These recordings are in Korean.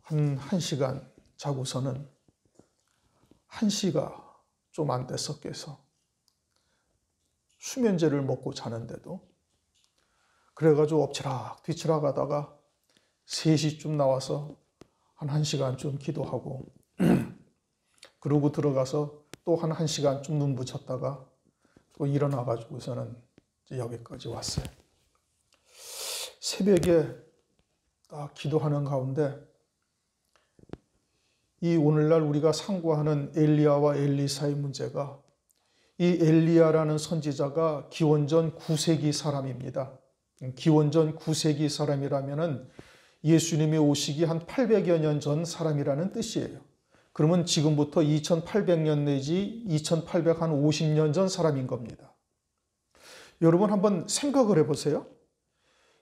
한 시간 자고서는 한시가 좀 안 돼서 깨서 수면제를 먹고 자는데도 그래가지고 엎치락 뒤치락 하다가 3시쯤 나와서 한 1시간쯤 기도하고 그러고 들어가서 또 한 1시간쯤 눈 붙였다가 또 일어나가지고서는 여기까지 왔어요. 새벽에 딱 기도하는 가운데 이 오늘날 우리가 상고하는 엘리야와 엘리사의 문제가, 이 엘리야라는 선지자가 기원전 9세기 사람입니다. 기원전 9세기 사람이라면은 예수님이 오시기 한 800여 년 전 사람이라는 뜻이에요. 그러면 지금부터 2800년 내지 2850년 전 사람인 겁니다. 여러분 한번 생각을 해보세요.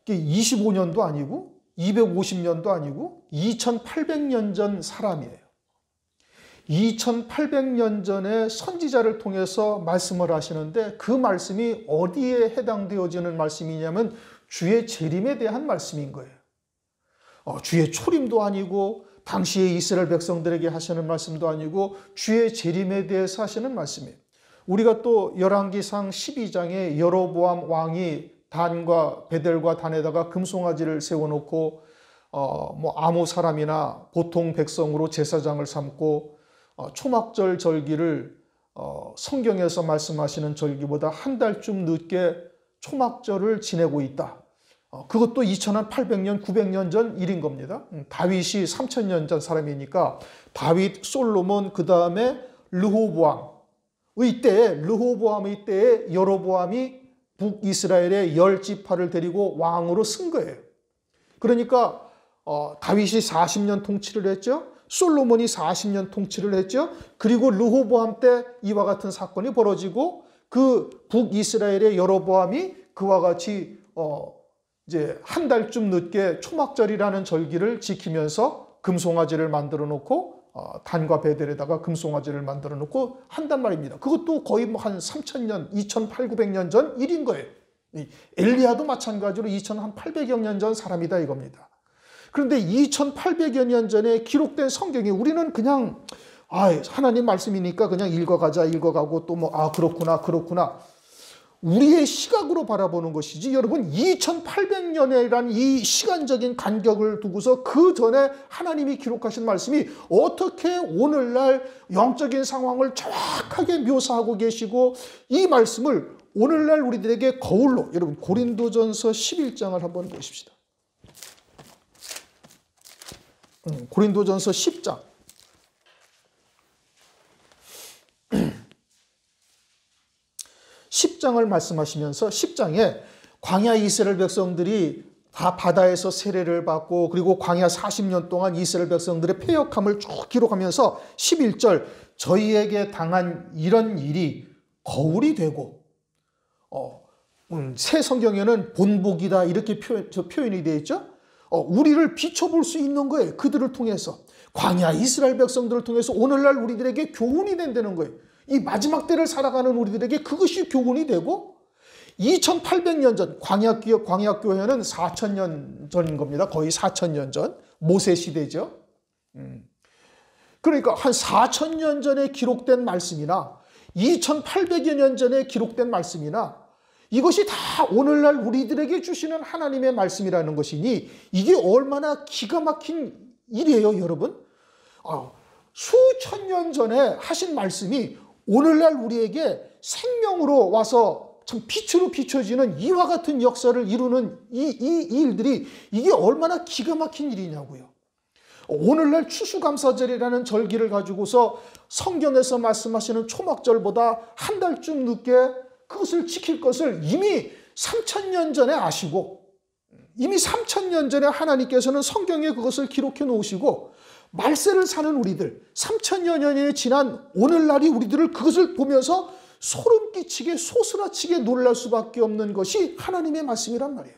이게 25년도 아니고 250년도 아니고 2800년 전 사람이에요. 2800년 전에 선지자를 통해서 말씀을 하시는데 그 말씀이 어디에 해당되어지는 말씀이냐면 주의 재림에 대한 말씀인 거예요. 주의 초림도 아니고 당시에 이스라엘 백성들에게 하시는 말씀도 아니고 주의 재림에 대해서 하시는 말씀이에요. 우리가 또 열왕기상 12장에 여로보암 왕이 단과 베델과 단에다가 금송아지를 세워놓고 아무 사람이나 보통 백성으로 제사장을 삼고 초막절 절기를 성경에서 말씀하시는 절기보다 한 달쯤 늦게 초막절을 지내고 있다. 그것도 2800년, 900년 전 일인 겁니다. 다윗이 3000년 전 사람이니까 다윗, 솔로몬, 그 다음에 르호보암의 때에 여로보암이 북이스라엘의 10지파를 데리고 왕으로 쓴 거예요. 그러니까 다윗이 40년 통치를 했죠. 솔로몬이 40년 통치를 했죠. 그리고 르호보암 때 이와 같은 사건이 벌어지고 그 북이스라엘의 여로보암이 그와 같이 이제 한 달쯤 늦게 초막절이라는 절기를 지키면서 금송아지를 만들어 놓고 단과 베델에다가 금송아지를 만들어 놓고 한단 말입니다. 그것도 거의 한 3000년, 2800년 전 일인 거예요. 엘리야도 마찬가지로 2800여 년 전 사람이다 이겁니다. 그런데 2800여 년 전에 기록된 성경이 우리는 그냥 하나님 말씀이니까 그냥 읽어가고 또 그렇구나. 우리의 시각으로 바라보는 것이지 여러분 2800년이라는 이 시간적인 간격을 두고서 그 전에 하나님이 기록하신 말씀이 어떻게 오늘날 영적인 상황을 정확하게 묘사하고 계시고 이 말씀을 오늘날 우리들에게 거울로 여러분 고린도전서 11장을 한번 보십시다. 고린도전서 10장 10장을 말씀하시면서 10장에 광야 이스라엘 백성들이 다 바다에서 세례를 받고 그리고 광야 40년 동안 이스라엘 백성들의 패역함을 쭉 기록하면서 11절 저희에게 당한 이런 일이 거울이 되고 새 성경에는 본보기다 이렇게 표현이 되어 있죠. 우리를 비춰볼 수 있는 거예요. 그들을 통해서 광야 이스라엘 백성들을 통해서 오늘날 우리들에게 교훈이 된다는 거예요. 이 마지막 때를 살아가는 우리들에게 그것이 교훈이 되고 2800년 전 광야교회는 4000년 전인 겁니다. 거의 4000년 전 모세 시대죠. 그러니까 한 4000년 전에 기록된 말씀이나 2800여 년 전에 기록된 말씀이나 이것이 다 오늘날 우리들에게 주시는 하나님의 말씀이라는 것이니 이게 얼마나 기가 막힌 일이에요, 여러분. 수천 년 전에 하신 말씀이 오늘날 우리에게 생명으로 와서 참 빛으로 비춰지는 이와 같은 역사를 이루는 이 일들이 이게 얼마나 기가 막힌 일이냐고요. 오늘날 추수감사절이라는 절기를 가지고서 성경에서 말씀하시는 초막절보다 한 달쯤 늦게 그것을 지킬 것을 이미 3000년 전에 아시고 이미 3000년 전에 하나님께서는 성경에 그것을 기록해 놓으시고 말세를 사는 우리들 3000여 년이 지난 오늘날이 우리들을 그것을 보면서 소름 끼치게 소스라치게 놀랄 수밖에 없는 것이 하나님의 말씀이란 말이에요.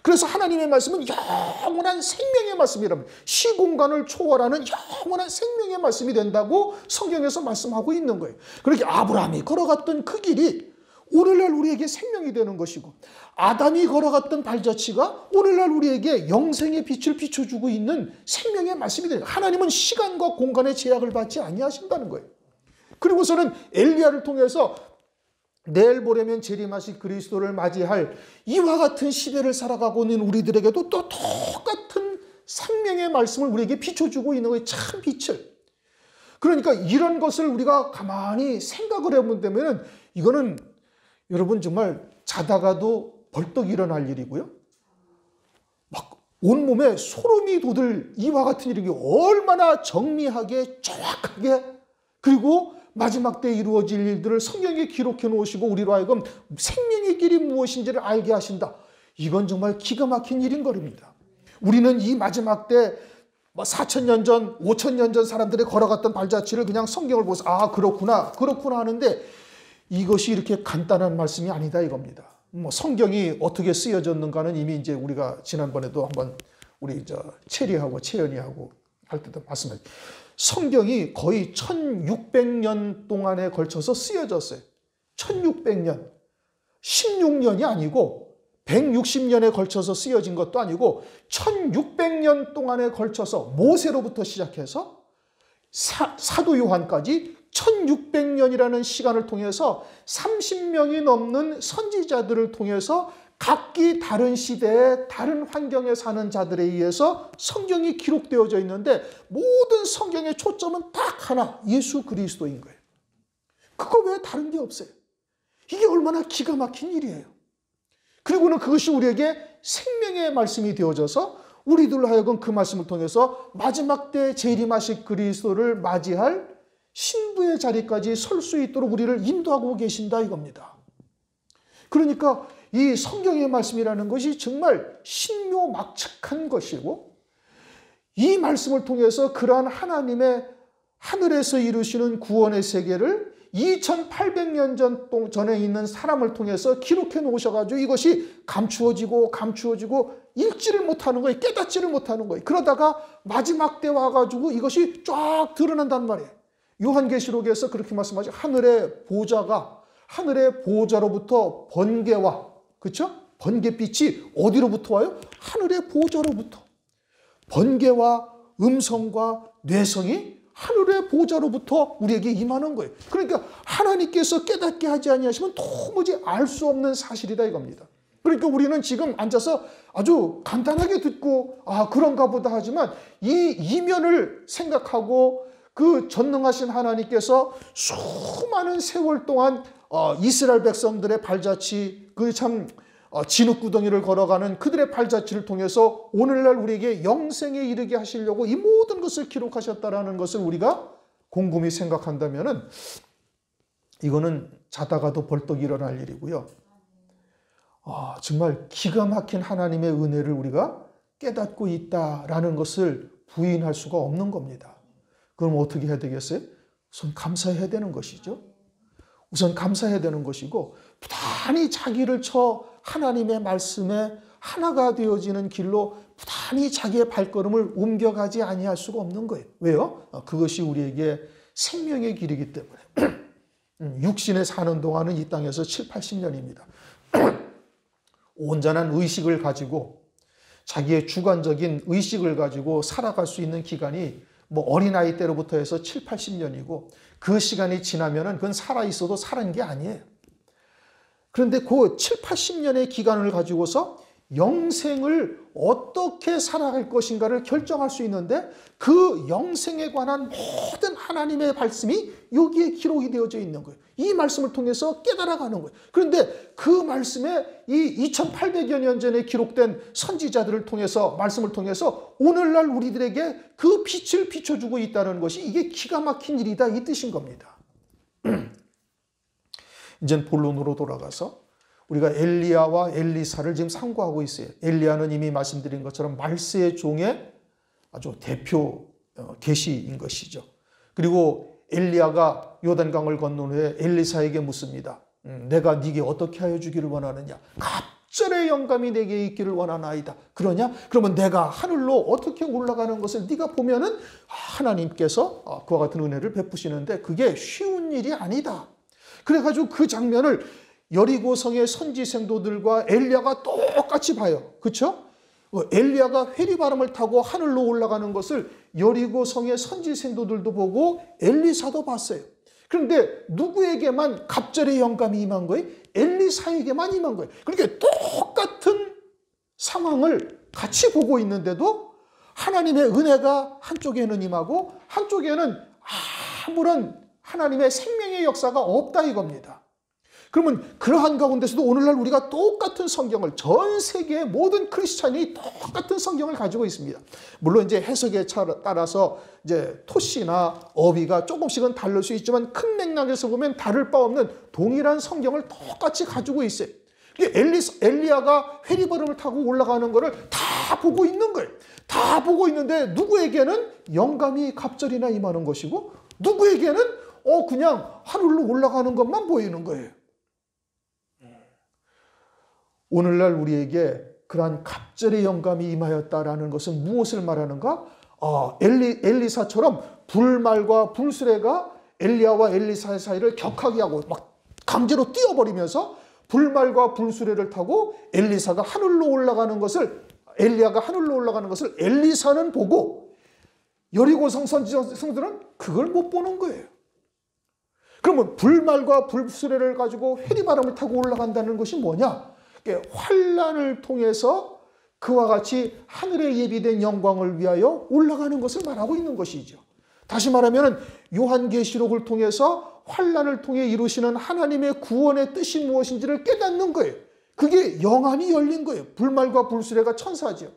그래서 하나님의 말씀은 영원한 생명의 말씀이랍니다. 시공간을 초월하는 영원한 생명의 말씀이 된다고 성경에서 말씀하고 있는 거예요. 그렇게 아브라함이 걸어갔던 그 길이 오늘날 우리에게 생명이 되는 것이고, 아담이 걸어갔던 발자취가 오늘날 우리에게 영생의 빛을 비춰주고 있는 생명의 말씀이 되는 거예요. 하나님은 시간과 공간의 제약을 받지 아니하신다는 거예요. 그리고서는 엘리야를 통해서 내일 모레면 재림하실 그리스도를 맞이할 이와 같은 시대를 살아가고 있는 우리들에게도 또 똑같은 생명의 말씀을 우리에게 비춰주고 있는 거예요. 참 빛을. 그러니까 이런 것을 우리가 가만히 생각을 해본다면 이거는 여러분 정말 자다가도 벌떡 일어날 일이고요. 막 온몸에 소름이 돋을 이와 같은 일이 얼마나 정밀하게 정확하게 그리고 마지막 때 이루어질 일들을 성경에 기록해 놓으시고 우리로 하여금 생명의 길이 무엇인지를 알게 하신다. 이건 정말 기가 막힌 일인 겁니다. 우리는 이 마지막 때 4,000년 전, 5,000년 전 사람들이 걸어갔던 발자취를 그냥 성경을 보면서 아 그렇구나 하는데 이것이 이렇게 간단한 말씀이 아니다 이겁니다. 성경이 어떻게 쓰여졌는가는 이미 이제 우리가 지난번에도 한번 우리 체리하고 채연이하고 할 때도 말씀했죠. 성경이 거의 1600년 동안에 걸쳐서 쓰여졌어요. 1600년. 16년이 아니고 160년에 걸쳐서 쓰여진 것도 아니고 1600년 동안에 걸쳐서 모세로부터 시작해서 사도 요한까지 1600년이라는 시간을 통해서 30명이 넘는 선지자들을 통해서 각기 다른 시대에 다른 환경에 사는 자들에 의해서 성경이 기록되어져 있는데 모든 성경의 초점은 딱 하나, 예수 그리스도인 거예요. 그거 외에 다른 게 없어요. 이게 얼마나 기가 막힌 일이에요. 그리고는 그것이 우리에게 생명의 말씀이 되어져서 우리들로 하여금 그 말씀을 통해서 마지막 때 재림하실 그리스도를 맞이할 신부의 자리까지 설 수 있도록 우리를 인도하고 계신다 이겁니다. 그러니까 이 성경의 말씀이라는 것이 정말 신묘막측한 것이고 이 말씀을 통해서 그러한 하나님의 하늘에서 이루시는 구원의 세계를 2800년 전에 있는 사람을 통해서 기록해 놓으셔가지고 이것이 감추어지고 읽지를 못하는 거예요. 깨닫지를 못하는 거예요. 그러다가 마지막 때 와가지고 이것이 쫙 드러난단 말이에요. 요한계시록에서 그렇게 말씀하죠. 하늘의 보좌로부터 번개와 그렇죠? 번개빛이 어디로부터 와요? 하늘의 보좌로부터. 번개와 음성과 뇌성이 하늘의 보좌로부터 우리에게 임하는 거예요. 그러니까 하나님께서 깨닫게 하지 아니하시면 도무지 알 수 없는 사실이다 이겁니다. 그러니까 우리는 지금 앉아서 아주 간단하게 듣고 아 그런가 보다 하지만 이 이면을 생각하고 그 전능하신 하나님께서 수많은 세월 동안 이스라엘 백성들의 발자취 그 참 진흙구덩이를 걸어가는 그들의 발자취를 통해서 오늘날 우리에게 영생에 이르게 하시려고 이 모든 것을 기록하셨다라는 것을 우리가 곰곰이 생각한다면 이거는 자다가도 벌떡 일어날 일이고요. 정말 기가 막힌 하나님의 은혜를 우리가 깨닫고 있다라는 것을 부인할 수가 없는 겁니다. 그럼 어떻게 해야 되겠어요? 우선 감사해야 되는 것이죠. 우선 감사해야 되는 것이고 부단히 자기를 하나님의 말씀에 하나가 되어지는 길로 부단히 자기의 발걸음을 옮겨가지 아니할 수가 없는 거예요. 왜요? 그것이 우리에게 생명의 길이기 때문에. 육신에 사는 동안은 이 땅에서 7, 80년입니다. 온전한 의식을 가지고 자기의 주관적인 의식을 가지고 살아갈 수 있는 기간이 어린아이 때로부터 해서 7, 80년이고 그 시간이 지나면은 그건 살아있어도 살은 게 아니에요. 그런데 그 7, 80년의 기간을 가지고서 영생을 어떻게 살아갈 것인가를 결정할 수 있는데 그 영생에 관한 모든 하나님의 말씀이 여기에 기록이 되어져 있는 거예요. 이 말씀을 통해서 깨달아가는 거예요. 그런데 그 말씀에 이 2800여 년 전에 기록된 선지자들을 통해서 말씀을 통해서 오늘날 우리들에게 그 빛을 비춰주고 있다는 것이 이게 기가 막힌 일이다 이 뜻인 겁니다. 이젠 본론으로 돌아가서 우리가 엘리야와 엘리사를 지금 상고하고 있어요. 엘리야는 이미 말씀드린 것처럼 말세의 종의 아주 대표 계시인 것이죠. 그리고 엘리야가 요단강을 건넌 후에 엘리사에게 묻습니다. 내가 네게 어떻게 하여 주기를 원하느냐? 갑절의 영감이 내게 있기를 원하나이다. 그러냐? 그러면 내가 하늘로 어떻게 올라가는 것을 네가 보면은 하나님께서 그와 같은 은혜를 베푸시는데 그게 쉬운 일이 아니다. 그래가지고 그 장면을 여리고성의 선지 생도들과 엘리야가 똑같이 봐요. 그렇죠? 엘리야가 회리바람을 타고 하늘로 올라가는 것을 여리고성의 선지 생도들도 보고 엘리사도 봤어요. 그런데 누구에게만 갑절의 영감이 임한 거예요? 엘리사에게만 임한 거예요. 그러니까 똑같은 상황을 같이 보고 있는데도 하나님의 은혜가 한쪽에는 임하고 한쪽에는 아무런 하나님의 생명의 역사가 없다 이겁니다. 그러면 그러한 가운데서도 오늘날 우리가 똑같은 성경을, 전 세계의 모든 크리스찬이 똑같은 성경을 가지고 있습니다. 물론 이제 해석에 따라서 이제 토시나 어휘가 조금씩은 다를 수 있지만 큰 맥락에서 보면 다를 바 없는 동일한 성경을 똑같이 가지고 있어요. 엘리야가 회리버름을 타고 올라가는 것을 다 보고 있는 거예요. 다 보고 있는데 누구에게는 영감이 갑절이나 임하는 것이고 누구에게는 그냥 하늘로 올라가는 것만 보이는 거예요. 오늘날 우리에게 그러한 갑절의 영감이 임하였다라는 것은 무엇을 말하는가? 엘리사처럼 불말과 불수레가 엘리야와 엘리사의 사이를 격하게 하고 막 강제로 띄워버리면서 불말과 불수레를 타고 엘리야가 하늘로 올라가는 것을 엘리사는 보고 여리고성 선지자들은 그걸 못 보는 거예요. 그러면 불말과 불수레를 가지고 회리바람을 타고 올라간다는 것이 뭐냐? 환난을 통해서 그와 같이 하늘에 예비된 영광을 위하여 올라가는 것을 말하고 있는 것이죠. 다시 말하면 요한계시록을 통해서 환난을 통해 이루시는 하나님의 구원의 뜻이 무엇인지를 깨닫는 거예요. 그게 영안이 열린 거예요. 불말과 불수레가 천사죠.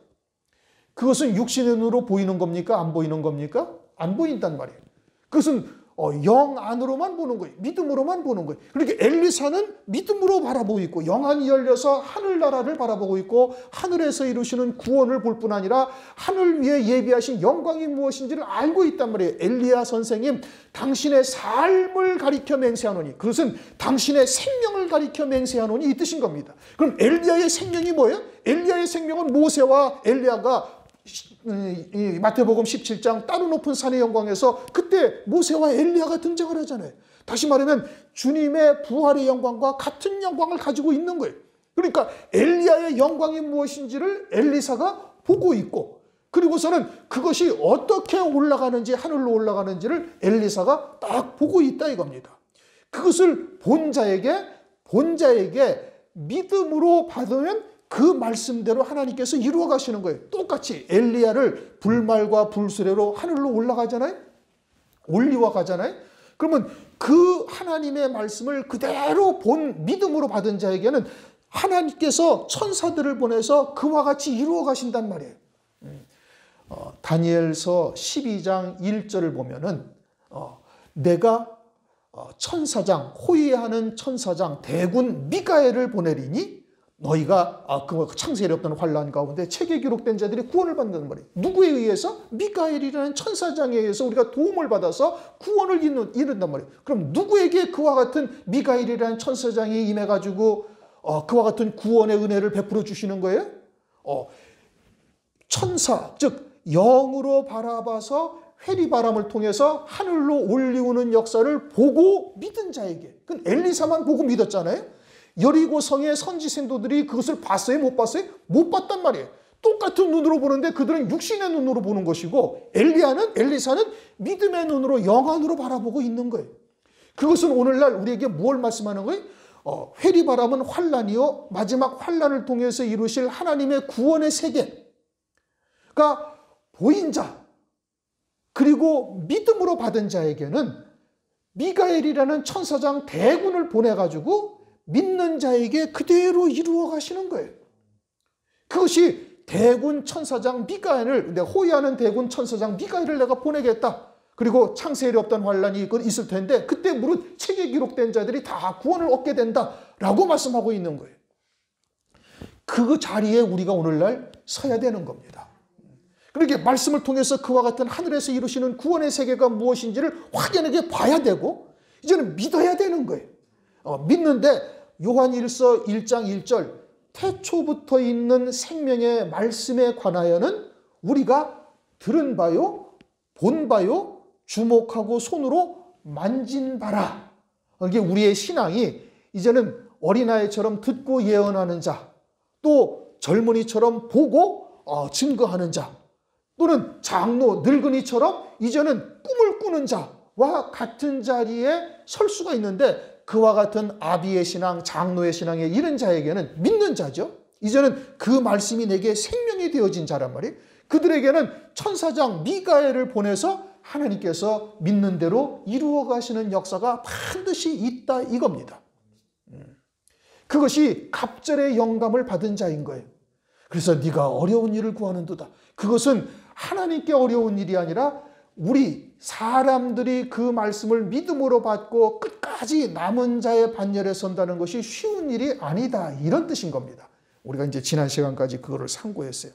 그것은 육신의 눈으로 보이는 겁니까? 안 보이는 겁니까? 안 보인단 말이에요. 그것은 영 안으로만 보는 거예요. 믿음으로만 보는 거예요. 그러니까 엘리사는 믿음으로 바라보고 있고 영안이 열려서 하늘나라를 바라보고 있고 하늘에서 이루시는 구원을 볼 뿐 아니라 하늘 위에 예비하신 영광이 무엇인지를 알고 있단 말이에요. 엘리야 선생님, 당신의 삶을 가리켜 맹세하노니, 그것은 당신의 생명을 가리켜 맹세하노니 이 뜻인 겁니다. 그럼 엘리야의 생명이 뭐예요? 엘리야의 생명은 모세와 엘리야가 마태복음 17장 따로 높은 산의 영광에서 그때 모세와 엘리야가 등장을 하잖아요. 다시 말하면 주님의 부활의 영광과 같은 영광을 가지고 있는 거예요. 그러니까 엘리야의 영광이 무엇인지를 엘리사가 보고 있고, 그리고서는 그것이 어떻게 올라가는지, 하늘로 올라가는지를 엘리사가 딱 보고 있다 이겁니다. 그것을 본 자에게 믿음으로 받으면 그 말씀대로 하나님께서 이루어 가시는 거예요. 똑같이 엘리야를 불말과 불수레로 하늘로 올라가잖아요. 올리워 가잖아요. 그러면 그 하나님의 말씀을 그대로 본 믿음으로 받은 자에게는 하나님께서 천사들을 보내서 그와 같이 이루어 가신단 말이에요. 다니엘서 12장 1절을 보면은 내가 천사장, 호위하는 천사장 대군 미가엘을 보내리니 너희가 그 창세일에 없던 환란 가운데 책에 기록된 자들이 구원을 받는단 말이에요. 누구에 의해서? 미가엘이라는 천사장에 의해서 우리가 도움을 받아서 구원을 이룬단 말이에요. 그럼 누구에게 그와 같은 미가엘이라는 천사장이 임해가지고 그와 같은 구원의 은혜를 베풀어 주시는 거예요? 천사, 즉 영으로 바라봐서 회리바람을 통해서 하늘로 올리우는 역사를 보고 믿은 자에게, 그건 엘리사만 보고 믿었잖아요. 여리고성의 선지생도들이 그것을 봤어요? 못 봤어요? 못 봤단 말이에요. 똑같은 눈으로 보는데 그들은 육신의 눈으로 보는 것이고 엘리사는 믿음의 눈으로 영안으로 바라보고 있는 거예요. 그것은 오늘날 우리에게 무엇을 말씀하는 거예요? 회리바람은 환란이요 마지막 환란을 통해서 이루실 하나님의 구원의 세계가 보인 자, 그리고 믿음으로 받은 자에게는 미가엘이라는 천사장 대군을 보내가지고 믿는 자에게 그대로 이루어 가시는 거예요. 그것이 대군 천사장 미가엘을, 내가 호위하는 대군 천사장 미가엘을 내가 보내겠다. 그리고 창세일에 없던 환란이 있을 텐데 그때 무릇 책에 기록된 자들이 다 구원을 얻게 된다라고 말씀하고 있는 거예요. 그 자리에 우리가 오늘날 서야 되는 겁니다. 그렇게 말씀을 통해서 그와 같은 하늘에서 이루시는 구원의 세계가 무엇인지를 확연하게 봐야 되고 이제는 믿어야 되는 거예요. 믿는데 요한일서 1장 1절 태초부터 있는 생명의 말씀에 관하여는 우리가 들은 바요, 본 바요, 주목하고 손으로 만진 바라. 이게 우리의 신앙이 이제는 어린아이처럼 듣고 예언하는 자, 또 젊은이처럼 보고 증거하는 자, 또는 장로, 늙은이처럼 이제는 꿈을 꾸는 자와 같은 자리에 설 수가 있는데, 그와 같은 아비의 신앙, 장로의 신앙에 이른 자에게는, 믿는 자죠. 이제는 그 말씀이 내게 생명이 되어진 자란 말이에요. 그들에게는 천사장 미가엘을 보내서 하나님께서 믿는 대로 이루어 가시는 역사가 반드시 있다 이겁니다. 그것이 갑절의 영감을 받은 자인 거예요. 그래서 네가 어려운 일을 구하는도다. 그것은 하나님께 어려운 일이 아니라 우리 사람들이 그 말씀을 믿음으로 받고 끝까지 남은 자의 반열에 선다는 것이 쉬운 일이 아니다, 이런 뜻인 겁니다. 우리가 이제 지난 시간까지 그거를 참고했어요.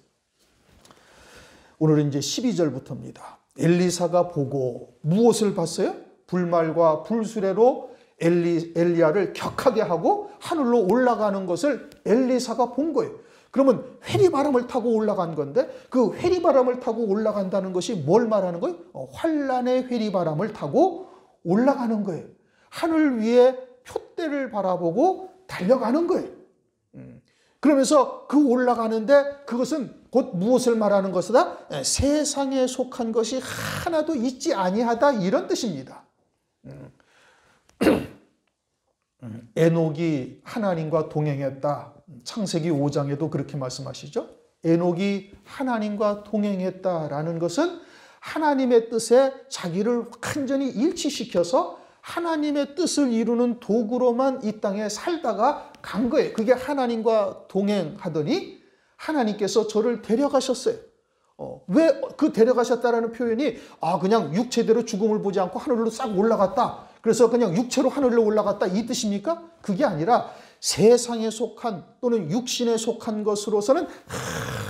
오늘은 이제 12절부터입니다. 엘리사가 보고 무엇을 봤어요? 불말과 불수레로 엘리야를 격하게 하고 하늘로 올라가는 것을 엘리사가 본 거예요. 그러면 회리바람을 타고 올라간 건데, 그 회리바람을 타고 올라간다는 것이 뭘 말하는 거예요? 환란의 회리바람을 타고 올라가는 거예요. 하늘 위에 표대를 바라보고 달려가는 거예요. 그러면서 그 올라가는데 그것은 곧 무엇을 말하는 것이다? 세상에 속한 것이 하나도 있지 아니하다, 이런 뜻입니다. 에녹이 하나님과 동행했다. 창세기 5장에도 그렇게 말씀하시죠. 에녹이 하나님과 동행했다라는 것은 하나님의 뜻에 자기를 완전히 일치시켜서 하나님의 뜻을 이루는 도구로만 이 땅에 살다가 간 거예요. 그게 하나님과 동행하더니 하나님께서 저를 데려가셨어요. 왜 그 데려가셨다라는 표현이 그냥 육체대로 죽음을 보지 않고 하늘로 싹 올라갔다, 그래서 그냥 육체로 하늘로 올라갔다, 이 뜻입니까? 그게 아니라 세상에 속한 또는 육신에 속한 것으로서는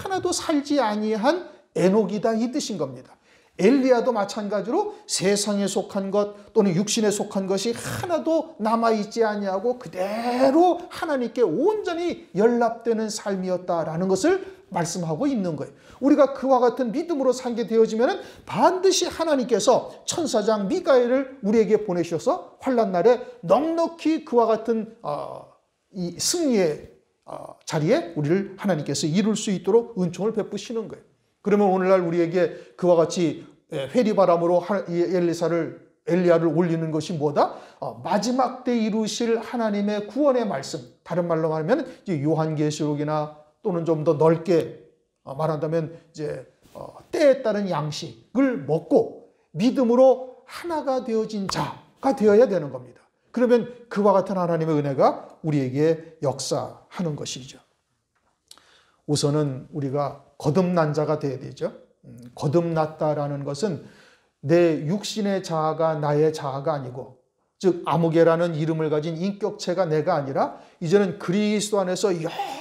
하나도 살지 아니한 에녹이다, 이 뜻인 겁니다. 엘리야도 마찬가지로 세상에 속한 것 또는 육신에 속한 것이 하나도 남아있지 아니하고 그대로 하나님께 온전히 연락되는 삶이었다라는 것을 말씀하고 있는 거예요. 우리가 그와 같은 믿음으로 살게 되어지면 반드시 하나님께서 천사장 미가엘을 우리에게 보내셔서 환난날에 넉넉히 그와 같은 이 승리의 자리에 우리를 하나님께서 이룰 수 있도록 은총을 베푸시는 거예요. 그러면 오늘날 우리에게 그와 같이 회리바람으로 엘리야를 올리는 것이 뭐다? 마지막 때 이루실 하나님의 구원의 말씀. 다른 말로 말하면 이제 요한계시록이나 또는 좀 더 넓게 말한다면 이제 때에 따른 양식을 먹고 믿음으로 하나가 되어진 자가 되어야 되는 겁니다. 그러면 그와 같은 하나님의 은혜가 우리에게 역사하는 것이죠. 우선은 우리가 거듭난 자가 되어야 되죠. 거듭났다라는 것은 내 육신의 자아가 나의 자아가 아니고, 즉 아무개라는 이름을 가진 인격체가 내가 아니라 이제는 그리스도 안에서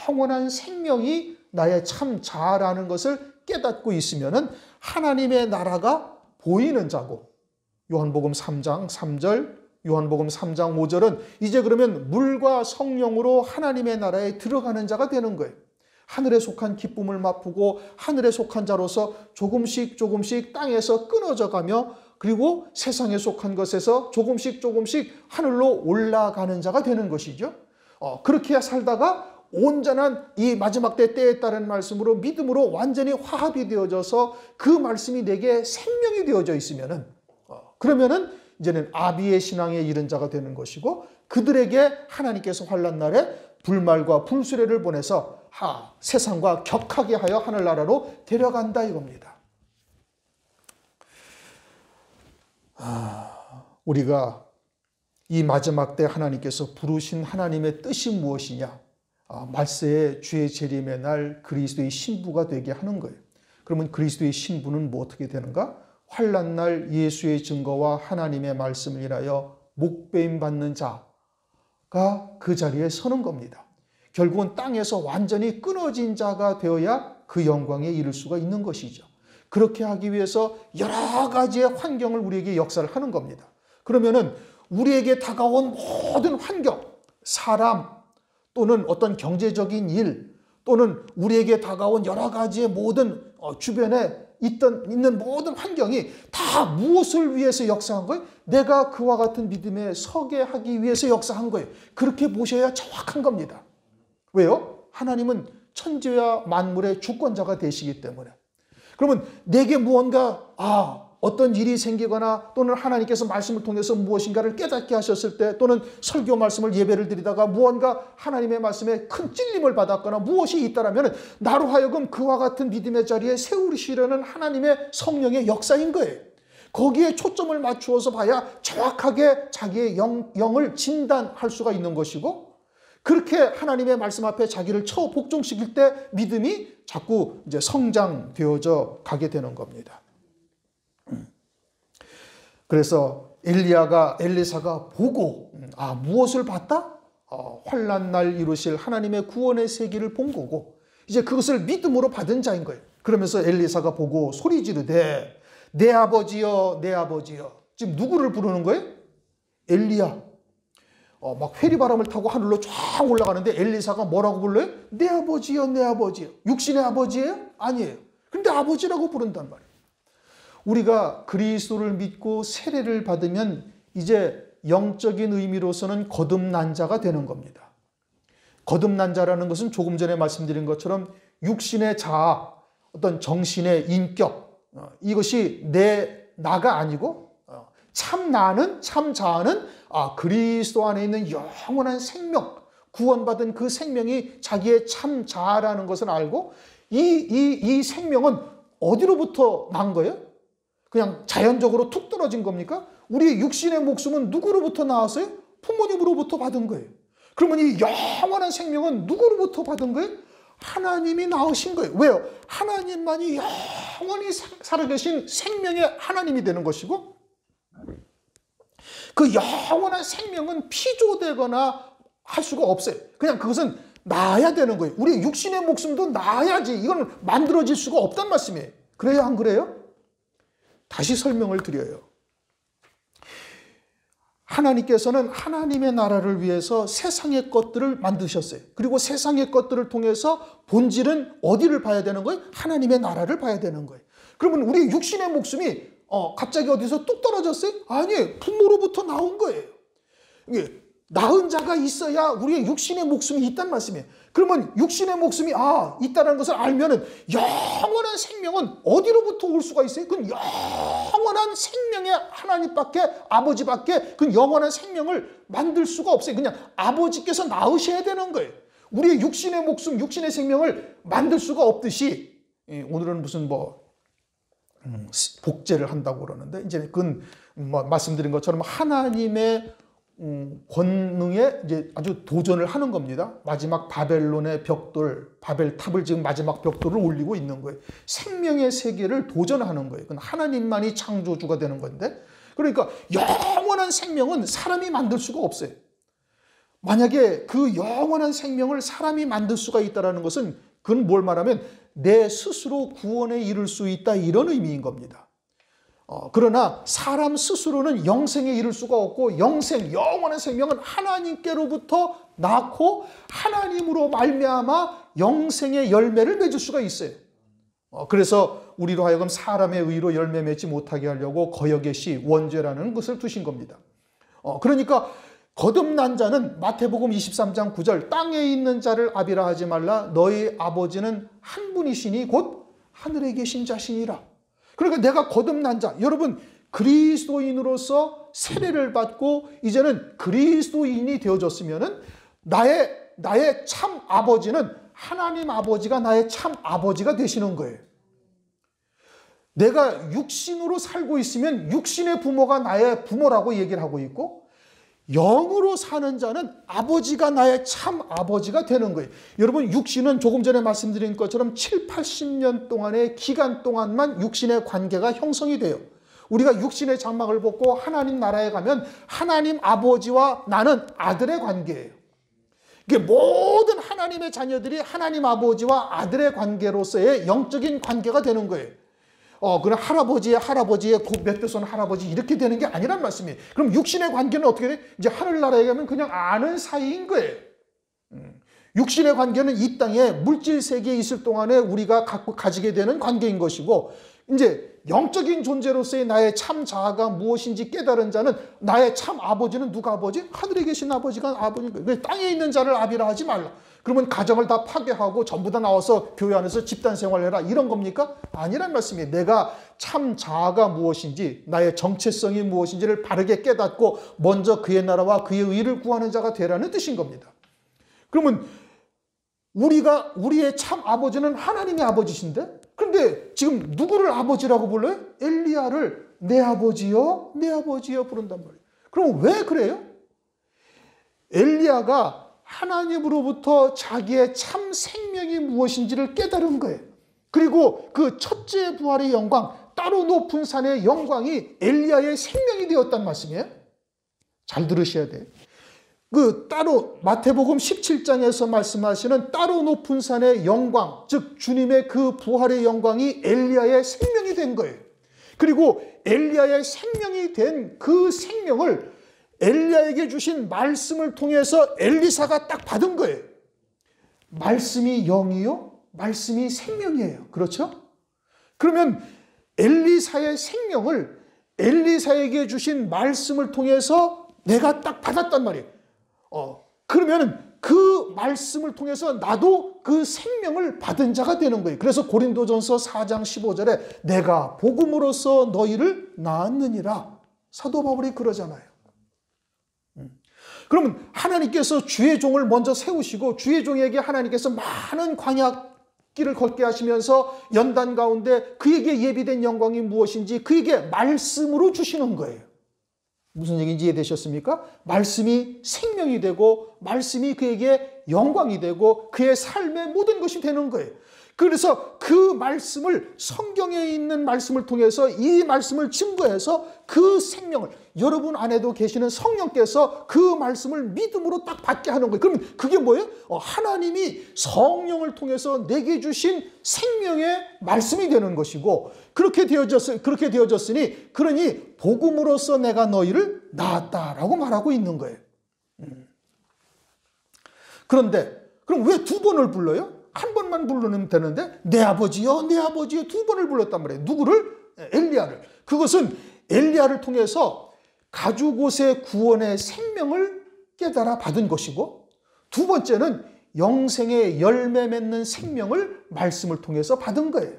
영원한 생명이 나의 참 자아라는 것을 깨닫고 있으면은 하나님의 나라가 보이는 자고, 요한복음 3장 3절, 요한복음 3장 5절은 이제 그러면 물과 성령으로 하나님의 나라에 들어가는 자가 되는 거예요. 하늘에 속한 기쁨을 맛보고 하늘에 속한 자로서 조금씩 땅에서 끊어져 가며, 그리고 세상에 속한 것에서 조금씩 하늘로 올라가는 자가 되는 것이죠. 그렇게 살다가 온전한 이 마지막 때에 따른 말씀으로 믿음으로 완전히 화합이 되어져서 그 말씀이 내게 생명이 되어져 있으면은, 그러면은 이제는 아비의 신앙에 이른 자가 되는 것이고, 그들에게 하나님께서 환난날에 불말과 불수레를 보내서 세상과 격하게 하여 하늘나라로 데려간다 이겁니다. 우리가 이 마지막 때 하나님께서 부르신 하나님의 뜻이 무엇이냐? 말세에 주의 재림의 날 그리스도의 신부가 되게 하는 거예요. 그러면 그리스도의 신부는 뭐 어떻게 되는가? 환난날 예수의 증거와 하나님의 말씀을 인하여 목배임 받는 자가 그 자리에 서는 겁니다. 결국은 땅에서 완전히 끊어진 자가 되어야 그 영광에 이를 수가 있는 것이죠. 그렇게 하기 위해서 여러 가지의 환경을 우리에게 역사를 하는 겁니다. 그러면은 우리에게 다가온 모든 환경, 사람 또는 어떤 경제적인 일 또는 우리에게 다가온 여러 가지의 모든 주변의 있는 모든 환경이 다 무엇을 위해서 역사한 거예요? 내가 그와 같은 믿음에 서게 하기 위해서 역사한 거예요. 그렇게 보셔야 정확한 겁니다. 왜요? 하나님은 천지와 만물의 주권자가 되시기 때문에. 그러면 내게 무언가 어떤 일이 생기거나 또는 하나님께서 말씀을 통해서 무엇인가를 깨닫게 하셨을 때 또는 설교 말씀을 예배를 드리다가 무언가 하나님의 말씀에 큰 찔림을 받았거나 무엇이 있다라면 나로 하여금 그와 같은 믿음의 자리에 세우시려는 하나님의 성령의 역사인 거예요. 거기에 초점을 맞추어서 봐야 정확하게 자기의 영을 진단할 수가 있는 것이고 그렇게 하나님의 말씀 앞에 자기를 복종시킬 때 믿음이 자꾸 이제 성장되어져 가게 되는 겁니다. 그래서 엘리사가 보고 무엇을 봤다? 환난 날 이루실 하나님의 구원의 세기를 본 거고 이제 그것을 믿음으로 받은 자인 거예요. 그러면서 엘리사가 보고 소리 지르되 내 아버지여 내 아버지여. 지금 누구를 부르는 거예요? 엘리야. 막 회리바람을 타고 하늘로 쫙 올라가는데 엘리사가 뭐라고 불러요? 내 아버지여 내 아버지여. 육신의 아버지예요? 아니에요. 근데 아버지라고 부른단 말이에요. 우리가 그리스도를 믿고 세례를 받으면 이제 영적인 의미로서는 거듭난 자가 되는 겁니다. 거듭난 자라는 것은 조금 전에 말씀드린 것처럼 육신의 자아, 어떤 정신의 인격, 이것이 나가 아니고 참 나는, 참 자아는 그리스도 안에 있는 영원한 생명, 구원받은 그 생명이 자기의 참 자아라는 것을 알고 이 생명은 어디로부터 난 거예요? 그냥 자연적으로 툭 떨어진 겁니까? 우리의 육신의 목숨은 누구로부터 나왔어요? 부모님으로부터 받은 거예요. 그러면 이 영원한 생명은 누구로부터 받은 거예요? 하나님이 낳으신 거예요. 왜요? 하나님만이 영원히 살아계신 생명의 하나님이 되는 것이고 그 영원한 생명은 피조되거나 할 수가 없어요. 그냥 그것은 나야 되는 거예요. 우리 육신의 목숨도 나야지 이건 만들어질 수가 없단 말씀이에요. 그래요? 안 그래요? 다시 설명을 드려요. 하나님께서는 하나님의 나라를 위해서 세상의 것들을 만드셨어요. 그리고 세상의 것들을 통해서 본질은 어디를 봐야 되는 거예요? 하나님의 나라를 봐야 되는 거예요. 그러면 우리 육신의 목숨이 갑자기 어디서 뚝 떨어졌어요? 아니에요. 부모로부터 나온 거예요. 이게 낳은 자가 있어야 우리의 육신의 목숨이 있단 말씀이에요. 그러면 육신의 목숨이 있다는 것을 알면은 영원한 생명은 어디로부터 올 수가 있어요? 그건 영원한 생명의 하나님밖에 아버지밖에 그 영원한 생명을 만들 수가 없어요. 그냥 아버지께서 낳으셔야 되는 거예요. 우리의 육신의 목숨, 육신의 생명을 만들 수가 없듯이 오늘은 무슨 복제를 한다고 그러는데 이제 그건 말씀드린 것처럼 하나님의 권능에 이제 아주 도전을 하는 겁니다. 마지막 바벨론의 벽돌, 바벨탑을 지금 마지막 벽돌을 올리고 있는 거예요. 생명의 세계를 도전하는 거예요. 그건 하나님만이 창조주가 되는 건데 그러니까 영원한 생명은 사람이 만들 수가 없어요. 만약에 그 영원한 생명을 사람이 만들 수가 있다는 것은 그건 뭘 말하면 내 스스로 구원에 이를 수 있다 이런 의미인 겁니다. 그러나 사람 스스로는 영생에 이를 수가 없고 영원한 생명은 하나님께로부터 낳고 하나님으로 말미암아 영생의 열매를 맺을 수가 있어요. 그래서 우리로 하여금 사람의 의로 열매 맺지 못하게 하려고 거역의 씨, 원죄라는 것을 두신 겁니다. 그러니까 거듭난 자는 마태복음 23장 9절 땅에 있는 자를 아비라 하지 말라 너희 아버지는 한 분이시니 곧 하늘에 계신 자시니라. 그러니까 내가 거듭난 자, 여러분 그리스도인으로서 세례를 받고 이제는 그리스도인이 되어졌으면은 나의 참 아버지는 하나님 아버지가 나의 참 아버지가 되시는 거예요. 내가 육신으로 살고 있으면 육신의 부모가 나의 부모라고 얘기를 하고 있고 영으로 사는 자는 아버지가 나의 참 아버지가 되는 거예요. 여러분 육신은 조금 전에 말씀드린 것처럼 7, 80년 동안의 기간 동안만 육신의 관계가 형성이 돼요. 우리가 육신의 장막을 벗고 하나님 나라에 가면 하나님 아버지와 나는 아들의 관계예요. 이게 모든 하나님의 자녀들이 하나님 아버지와 아들의 관계로서의 영적인 관계가 되는 거예요. 그럼 할아버지의 몇 대손 할아버지 이렇게 되는 게 아니란 말씀이에요. 그럼 육신의 관계는 어떻게 돼? 이제 하늘나라에 가면 그냥 아는 사이인 거예요. 육신의 관계는 이 땅에 물질 세계에 있을 동안에 우리가 가지게 되는 관계인 것이고 이제 영적인 존재로서의 나의 참 자아가 무엇인지 깨달은 자는 나의 참 아버지는 누가 아버지? 하늘에 계신 아버지가 아버지인 거예요. 땅에 있는 자를 아비라 하지 말라. 그러면 가정을 다 파괴하고 전부 다 나와서 교회 안에서 집단 생활해라 이런 겁니까? 아니란 말씀이에요. 내가 참 자아가 무엇인지 나의 정체성이 무엇인지를 바르게 깨닫고 먼저 그의 나라와 그의 의를 구하는 자가 되라는 뜻인 겁니다. 그러면 우리의 참 아버지는 하나님의 아버지신데, 그런데 지금 누구를 아버지라고 불러요? 엘리야를 내 아버지요, 내 아버지요 부른단 말이에요. 그럼 왜 그래요? 엘리야가 하나님으로부터 자기의 참 생명이 무엇인지를 깨달은 거예요. 그리고 그 첫째 부활의 영광, 따로 높은 산의 영광이 엘리야의 생명이 되었단 말씀이에요. 잘 들으셔야 돼요. 그 따로 마태복음 17장에서 말씀하시는 따로 높은 산의 영광, 즉 주님의 그 부활의 영광이 엘리야의 생명이 된 거예요. 그리고 엘리야의 생명이 된 그 생명을 엘리야에게 주신 말씀을 통해서 엘리사가 딱 받은 거예요. 말씀이 영이요, 말씀이 생명이에요. 그렇죠? 그러면 엘리사의 생명을 엘리사에게 주신 말씀을 통해서 내가 딱 받았단 말이에요. 그러면 그 말씀을 통해서 나도 그 생명을 받은 자가 되는 거예요. 그래서 고린도전서 4장 15절에 내가 복음으로써 너희를 낳았느니라. 사도 바울이 그러잖아요. 그러면 하나님께서 주의 종을 먼저 세우시고 주의 종에게 하나님께서 많은 광야길을 걷게 하시면서 연단 가운데 그에게 예비된 영광이 무엇인지 그에게 말씀으로 주시는 거예요. 무슨 얘기인지 이해되셨습니까? 말씀이 생명이 되고 말씀이 그에게 영광이 되고 그의 삶의 모든 것이 되는 거예요. 그래서 그 말씀을 성경에 있는 말씀을 통해서 이 말씀을 증거해서 그 생명을 여러분 안에도 계시는 성령께서 그 말씀을 믿음으로 딱 받게 하는 거예요. 그러면 그게 뭐예요? 하나님이 성령을 통해서 내게 주신 생명의 말씀이 되는 것이고 그렇게 되어졌으니 그러니 복음으로써 내가 너희를 낳았다라고 말하고 있는 거예요. 그런데 그럼 왜 두 번을 불러요? 한 번만 부르면 되는데 내 아버지요, 내 아버지요 두 번을 불렀단 말이에요. 누구를? 엘리야를. 그것은 엘리야를 통해서 가죽옷의 구원의 생명을 깨달아 받은 것이고 두 번째는 영생의 열매 맺는 생명을 말씀을 통해서 받은 거예요.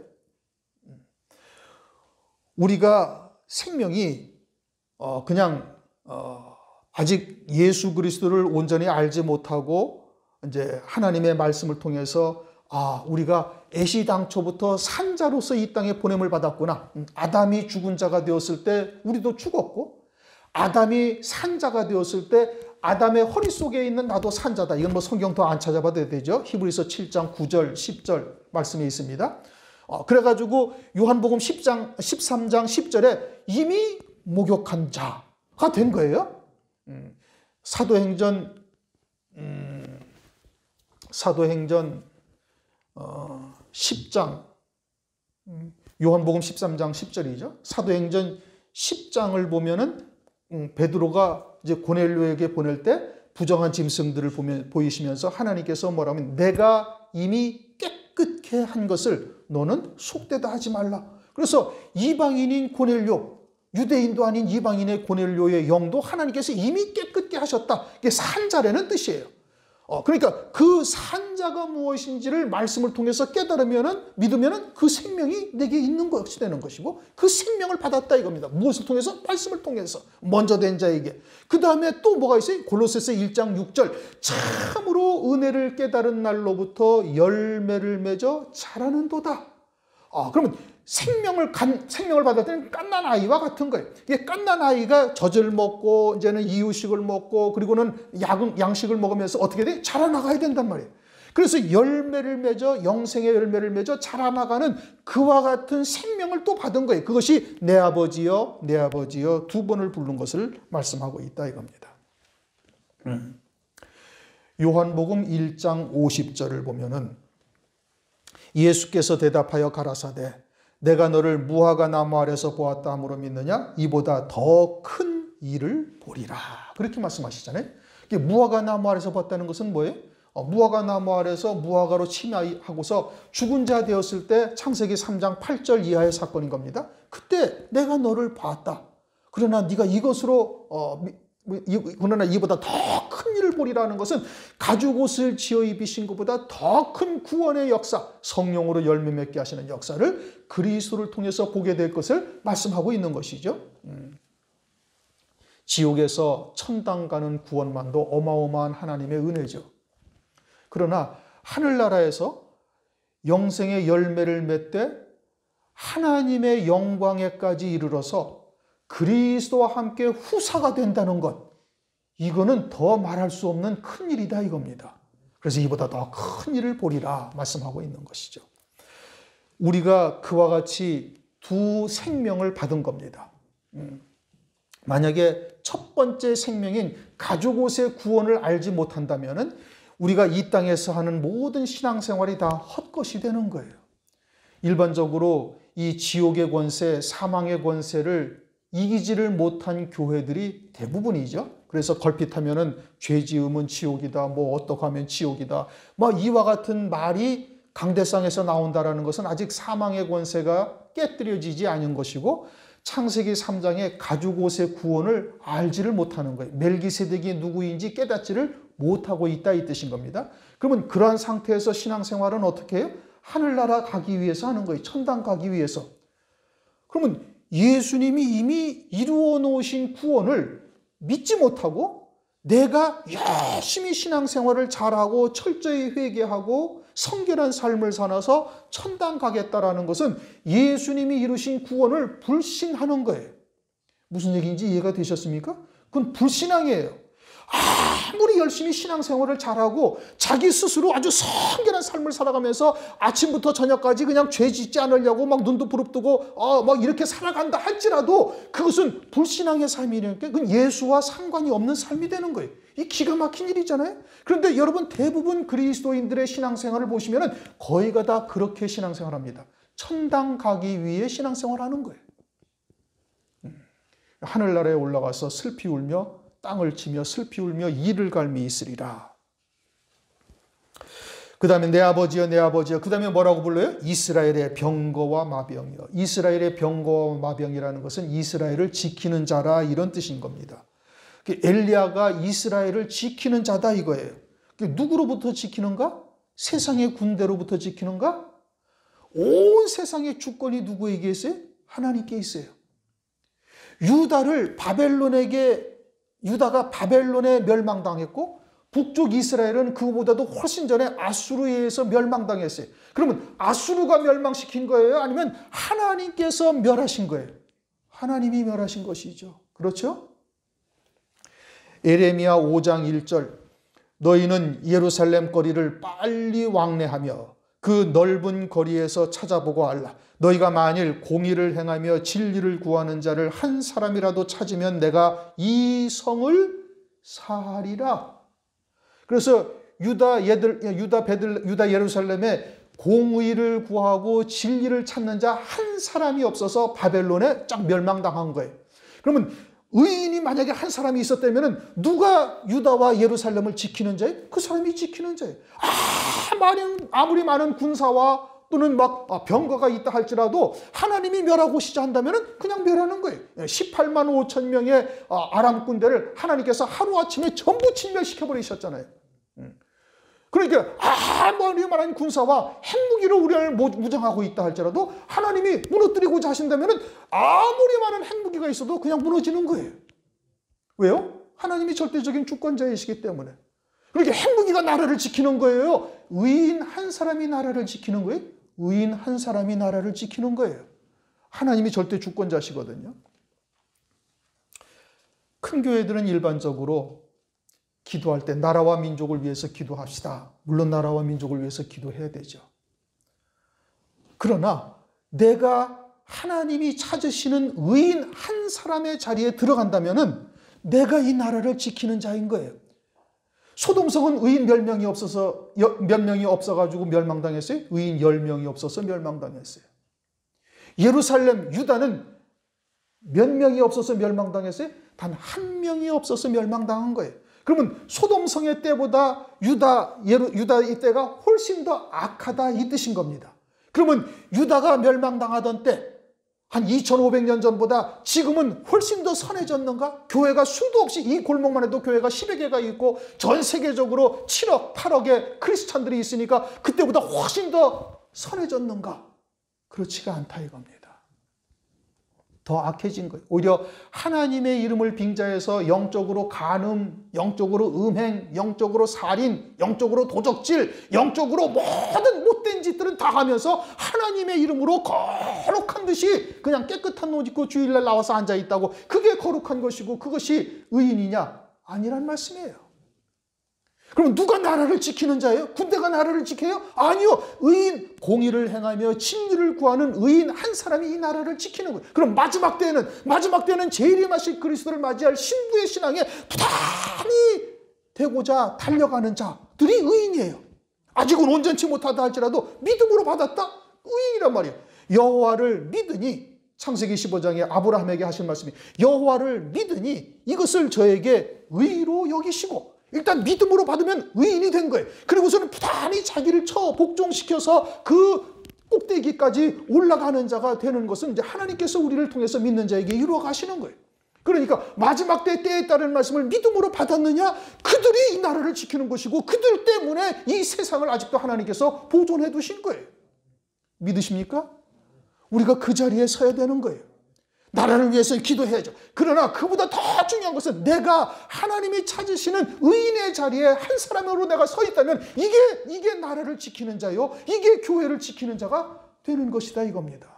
우리가 생명이 그냥 아직 예수 그리스도를 온전히 알지 못하고 이제 하나님의 말씀을 통해서 우리가 애시당초부터 산자로서 이 땅에 보냄을 받았구나. 아담이 죽은 자가 되었을 때 우리도 죽었고 아담이 산자가 되었을 때 아담의 허리 속에 있는 나도 산자다. 이건 뭐 성경 더 안 찾아봐도 되죠. 히브리서 7장 9절 10절 말씀이 있습니다. 그래가지고 요한복음 13장 10절에 이미 목욕한 자가 된 거예요. 사도행전 10장, 요한복음 13장 10절이죠. 사도행전 10장을 보면은 베드로가 이제 고넬료에게 보낼 때 부정한 짐승들을 보이시면서 하나님께서 뭐라면 내가 이미 깨끗게 한 것을 너는 속되다 하지 말라. 그래서 이방인인 고넬료, 유대인도 아닌 이방인의 고넬료의 영도 하나님께서 이미 깨끗게 하셨다. 이게 산자라는 뜻이에요. 그러니까 그 산자가 무엇인지를 말씀을 통해서 믿으면은 그 생명이 내게 있는 것이 되는 것이고 그 생명을 받았다 이겁니다. 무엇을 통해서? 말씀을 통해서 먼저 된 자에게. 그 다음에 또 뭐가 있어요? 골로새서 1장 6절 참으로 은혜를 깨달은 날로부터 열매를 맺어 자라는도다. 그러면 생명을 받을 때는 갓난 아이와 같은 거예요. 이게 갓난 아이가 젖을 먹고 이제는 이유식을 먹고 그리고는 양식을 먹으면서 어떻게 돼? 자라나가야 된단 말이에요. 그래서 열매를 맺어 영생의 열매를 맺어 자라나가는 그와 같은 생명을 또 받은 거예요. 그것이 내 아버지여 내 아버지여 두 번을 부른 것을 말씀하고 있다 이겁니다. 요한복음 1장 50절을 보면은 예수께서 대답하여 가라사대 내가 너를 무화과 나무 아래서 보았다 함으로 믿느냐? 이보다 더 큰 일을 보리라. 그렇게 말씀하시잖아요. 무화과 나무 아래서 봤다는 것은 뭐예요? 무화과 나무 아래서 무화과로 침하고서 죽은 자 되었을 때 창세기 3장 8절 이하의 사건인 겁니다. 그때 내가 너를 봤다. 그러나 네가 이것으로 그러나 이보다 더 큰 일을 보리라는 것은 가죽 옷을 지어 입으신 것보다 더 큰 구원의 역사, 성령으로 열매 맺게 하시는 역사를 그리스도를 통해서 보게 될 것을 말씀하고 있는 것이죠. 지옥에서 천당 가는 구원만도 어마어마한 하나님의 은혜죠. 그러나 하늘나라에서 영생의 열매를 맺되 하나님의 영광에까지 이르러서 그리스도와 함께 후사가 된다는 것, 이거는 더 말할 수 없는 큰 일이다 이겁니다. 그래서 이보다 더 큰 일을 보리라 말씀하고 있는 것이죠. 우리가 그와 같이 두 생명을 받은 겁니다. 만약에 첫 번째 생명인 가죽 옷의 구원을 알지 못한다면 우리가 이 땅에서 하는 모든 신앙생활이 다 헛것이 되는 거예요. 일반적으로 이 지옥의 권세, 사망의 권세를 이기지를 못한 교회들이 대부분이죠. 그래서 걸핏하면은 죄 지으면 지옥이다, 뭐 어떻게 하면 지옥이다, 뭐 이와 같은 말이 강대상에서 나온다라는 것은 아직 사망의 권세가 깨뜨려지지 않은 것이고 창세기 3장의 가죽 옷의 구원을 알지를 못하는 거예요. 멜기세덱이 누구인지 깨닫지를 못하고 있다 이 뜻인 겁니다. 그러면 그러한 상태에서 신앙생활은 어떻게 해요? 하늘나라 가기 위해서 하는 거예요. 천당 가기 위해서. 그러면 예수님이 이미 이루어 놓으신 구원을 믿지 못하고 내가 열심히 신앙생활을 잘하고 철저히 회개하고 성결한 삶을 살아서 천당 가겠다라는 것은 예수님이 이루신 구원을 불신하는 거예요. 무슨 얘기인지 이해가 되셨습니까? 그건 불신앙이에요. 아무리 열심히 신앙생활을 잘하고 자기 스스로 아주 성결한 삶을 살아가면서 아침부터 저녁까지 그냥 죄 짓지 않으려고 막 눈도 부릅뜨고 막 이렇게 살아간다 할지라도 그것은 불신앙의 삶이니까 그건 예수와 상관이 없는 삶이 되는 거예요. 이 기가 막힌 일이잖아요. 그런데 여러분 대부분 그리스도인들의 신앙생활을 보시면 거의가 다 그렇게 신앙생활합니다. 천당 가기 위해 신앙생활하는 거예요. 하늘나라에 올라가서 슬피 울며 땅을 치며 슬피 울며 이를 갈미 있으리라. 그 다음에 내 아버지여 내 아버지여, 그 다음에 뭐라고 불러요? 이스라엘의 병거와 마병이여. 이스라엘의 병거와 마병이라는 것은 이스라엘을 지키는 자라 이런 뜻인 겁니다. 엘리야가 이스라엘을 지키는 자다 이거예요. 누구로부터 지키는가? 세상의 군대로부터 지키는가? 온 세상의 주권이 누구에게 있어요? 하나님께 있어요. 유다가 바벨론에 멸망당했고 북쪽 이스라엘은 그보다도 훨씬 전에 아수르에 의해서 멸망당했어요. 그러면 아수르가 멸망시킨 거예요? 아니면 하나님께서 멸하신 거예요? 하나님이 멸하신 것이죠. 그렇죠? 에레미야 5장 1절 너희는 예루살렘 거리를 빨리 왕래하며 그 넓은 거리에서 찾아보고 알라. 너희가 만일 공의를 행하며 진리를 구하는 자를 한 사람이라도 찾으면 내가 이 성을 사하리라. 그래서 유다 예루살렘에 공의를 구하고 진리를 찾는 자 한 사람이 없어서 바벨론에 쫙 멸망당한 거예요. 그러면 의인이 만약에 한 사람이 있었다면 누가 유다와 예루살렘을 지키는 자예요? 그 사람이 지키는 자예요. 아무리 많은 군사와 또는 막 병거가 있다 할지라도 하나님이 멸하고 시자 한다면 그냥 멸하는 거예요. 18만 5천 명의 아람 군대를 하나님께서 하루아침에 전부 진멸시켜버리셨잖아요. 그러니까 아무리 많은 군사와 핵무기로 우리를 무장하고 있다 할지라도 하나님이 무너뜨리고자 하신다면 아무리 많은 핵무기가 있어도 그냥 무너지는 거예요. 왜요? 하나님이 절대적인 주권자이시기 때문에. 그렇게 핵무기가 나라를 지키는 거예요. 의인 한 사람이 나라를 지키는 거예요. 의인 한 사람이 나라를 지키는 거예요. 하나님이 절대 주권자시거든요. 큰 교회들은 일반적으로 기도할 때 나라와 민족을 위해서 기도합시다. 물론 나라와 민족을 위해서 기도해야 되죠. 그러나 내가 하나님이 찾으시는 의인 한 사람의 자리에 들어간다면 내가 이 나라를 지키는 자인 거예요. 소돔성은 의인 몇 명이 없어가지고 멸망당했어요. 의인 10명이 없어서 멸망당했어요. 예루살렘, 유다는 몇 명이 없어서 멸망당했어요. 단 한 명이 없어서 멸망당한 거예요. 그러면 소돔성의 때보다 유다 이때가 훨씬 더 악하다 이 뜻인 겁니다. 그러면 유다가 멸망당하던 때 한 2500년 전보다 지금은 훨씬 더 선해졌는가? 교회가 수도 없이 이 골목만 해도 교회가 10여 개가 있고 전 세계적으로 7억, 8억의 크리스찬들이 있으니까 그때보다 훨씬 더 선해졌는가? 그렇지가 않다 이겁니다. 더 악해진 거예요. 오히려 하나님의 이름을 빙자해서 영적으로 간음, 영적으로 음행, 영적으로 살인, 영적으로 도적질, 영적으로 모든 못된 짓들은 다 하면서 하나님의 이름으로 거룩한 듯이 그냥 깨끗한 옷 입고 주일날 나와서 앉아있다고 그게 거룩한 것이고 그것이 의인이냐? 아니란 말씀이에요. 그럼 누가 나라를 지키는 자예요? 군대가 나라를 지켜요? 아니요. 의인, 공의를 행하며 진리를 구하는 의인 한 사람이 이 나라를 지키는 거예요. 그럼 마지막 때는 재림하실 그리스도를 맞이할 신부의 신앙에 부담이 되고자 달려가는 자들이 의인이에요. 아직은 온전치 못하다 할지라도 믿음으로 받았다? 의인이란 말이에요. 여호와를 믿으니 창세기 15장에 아브라함에게 하신 말씀이 여호와를 믿으니 이것을 저에게 의로 여기시고 일단 믿음으로 받으면 의인이 된 거예요. 그리고서는 부단히 자기를 복종시켜서 그 꼭대기까지 올라가는 자가 되는 것은 이제 하나님께서 우리를 통해서 믿는 자에게 이루어 가시는 거예요. 그러니까 마지막 때에 따른 말씀을 믿음으로 받았느냐? 그들이 이 나라를 지키는 것이고 그들 때문에 이 세상을 아직도 하나님께서 보존해 두신 거예요. 믿으십니까? 우리가 그 자리에 서야 되는 거예요. 나라를 위해서 기도해야죠. 그러나 그보다 더 중요한 것은 내가 하나님이 찾으시는 의인의 자리에 한 사람으로 내가 서 있다면 이게 나라를 지키는 자요. 이게 교회를 지키는 자가 되는 것이다 이겁니다.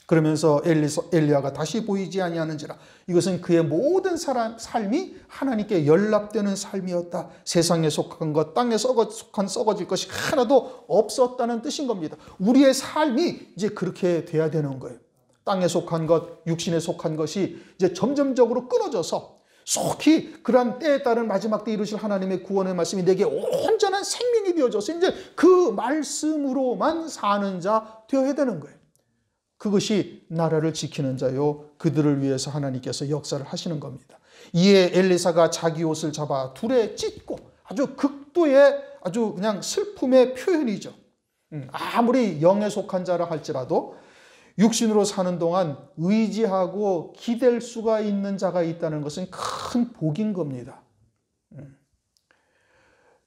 그러면서 엘리야가 다시 보이지 아니하는지라 이것은 그의 모든 삶이 하나님께 연락되는 삶이었다. 세상에 속한 것, 땅에 속한 썩어질 것이 하나도 없었다는 뜻인 겁니다. 우리의 삶이 이제 그렇게 돼야 되는 거예요. 땅에 속한 것, 육신에 속한 것이 이제 점점적으로 끊어져서 속히 그러한 때에 따른 마지막 때 이루실 하나님의 구원의 말씀이 내게 온전한 생명이 되어져서 이제 그 말씀으로만 사는 자 되어야 되는 거예요. 그것이 나라를 지키는 자요. 그들을 위해서 하나님께서 역사를 하시는 겁니다. 이에 엘리사가 자기 옷을 잡아 둘에 찢고 아주 극도의 아주 그냥 슬픔의 표현이죠. 아무리 영에 속한 자라 할지라도 육신으로 사는 동안 의지하고 기댈 수가 있는 자가 있다는 것은 큰 복인 겁니다.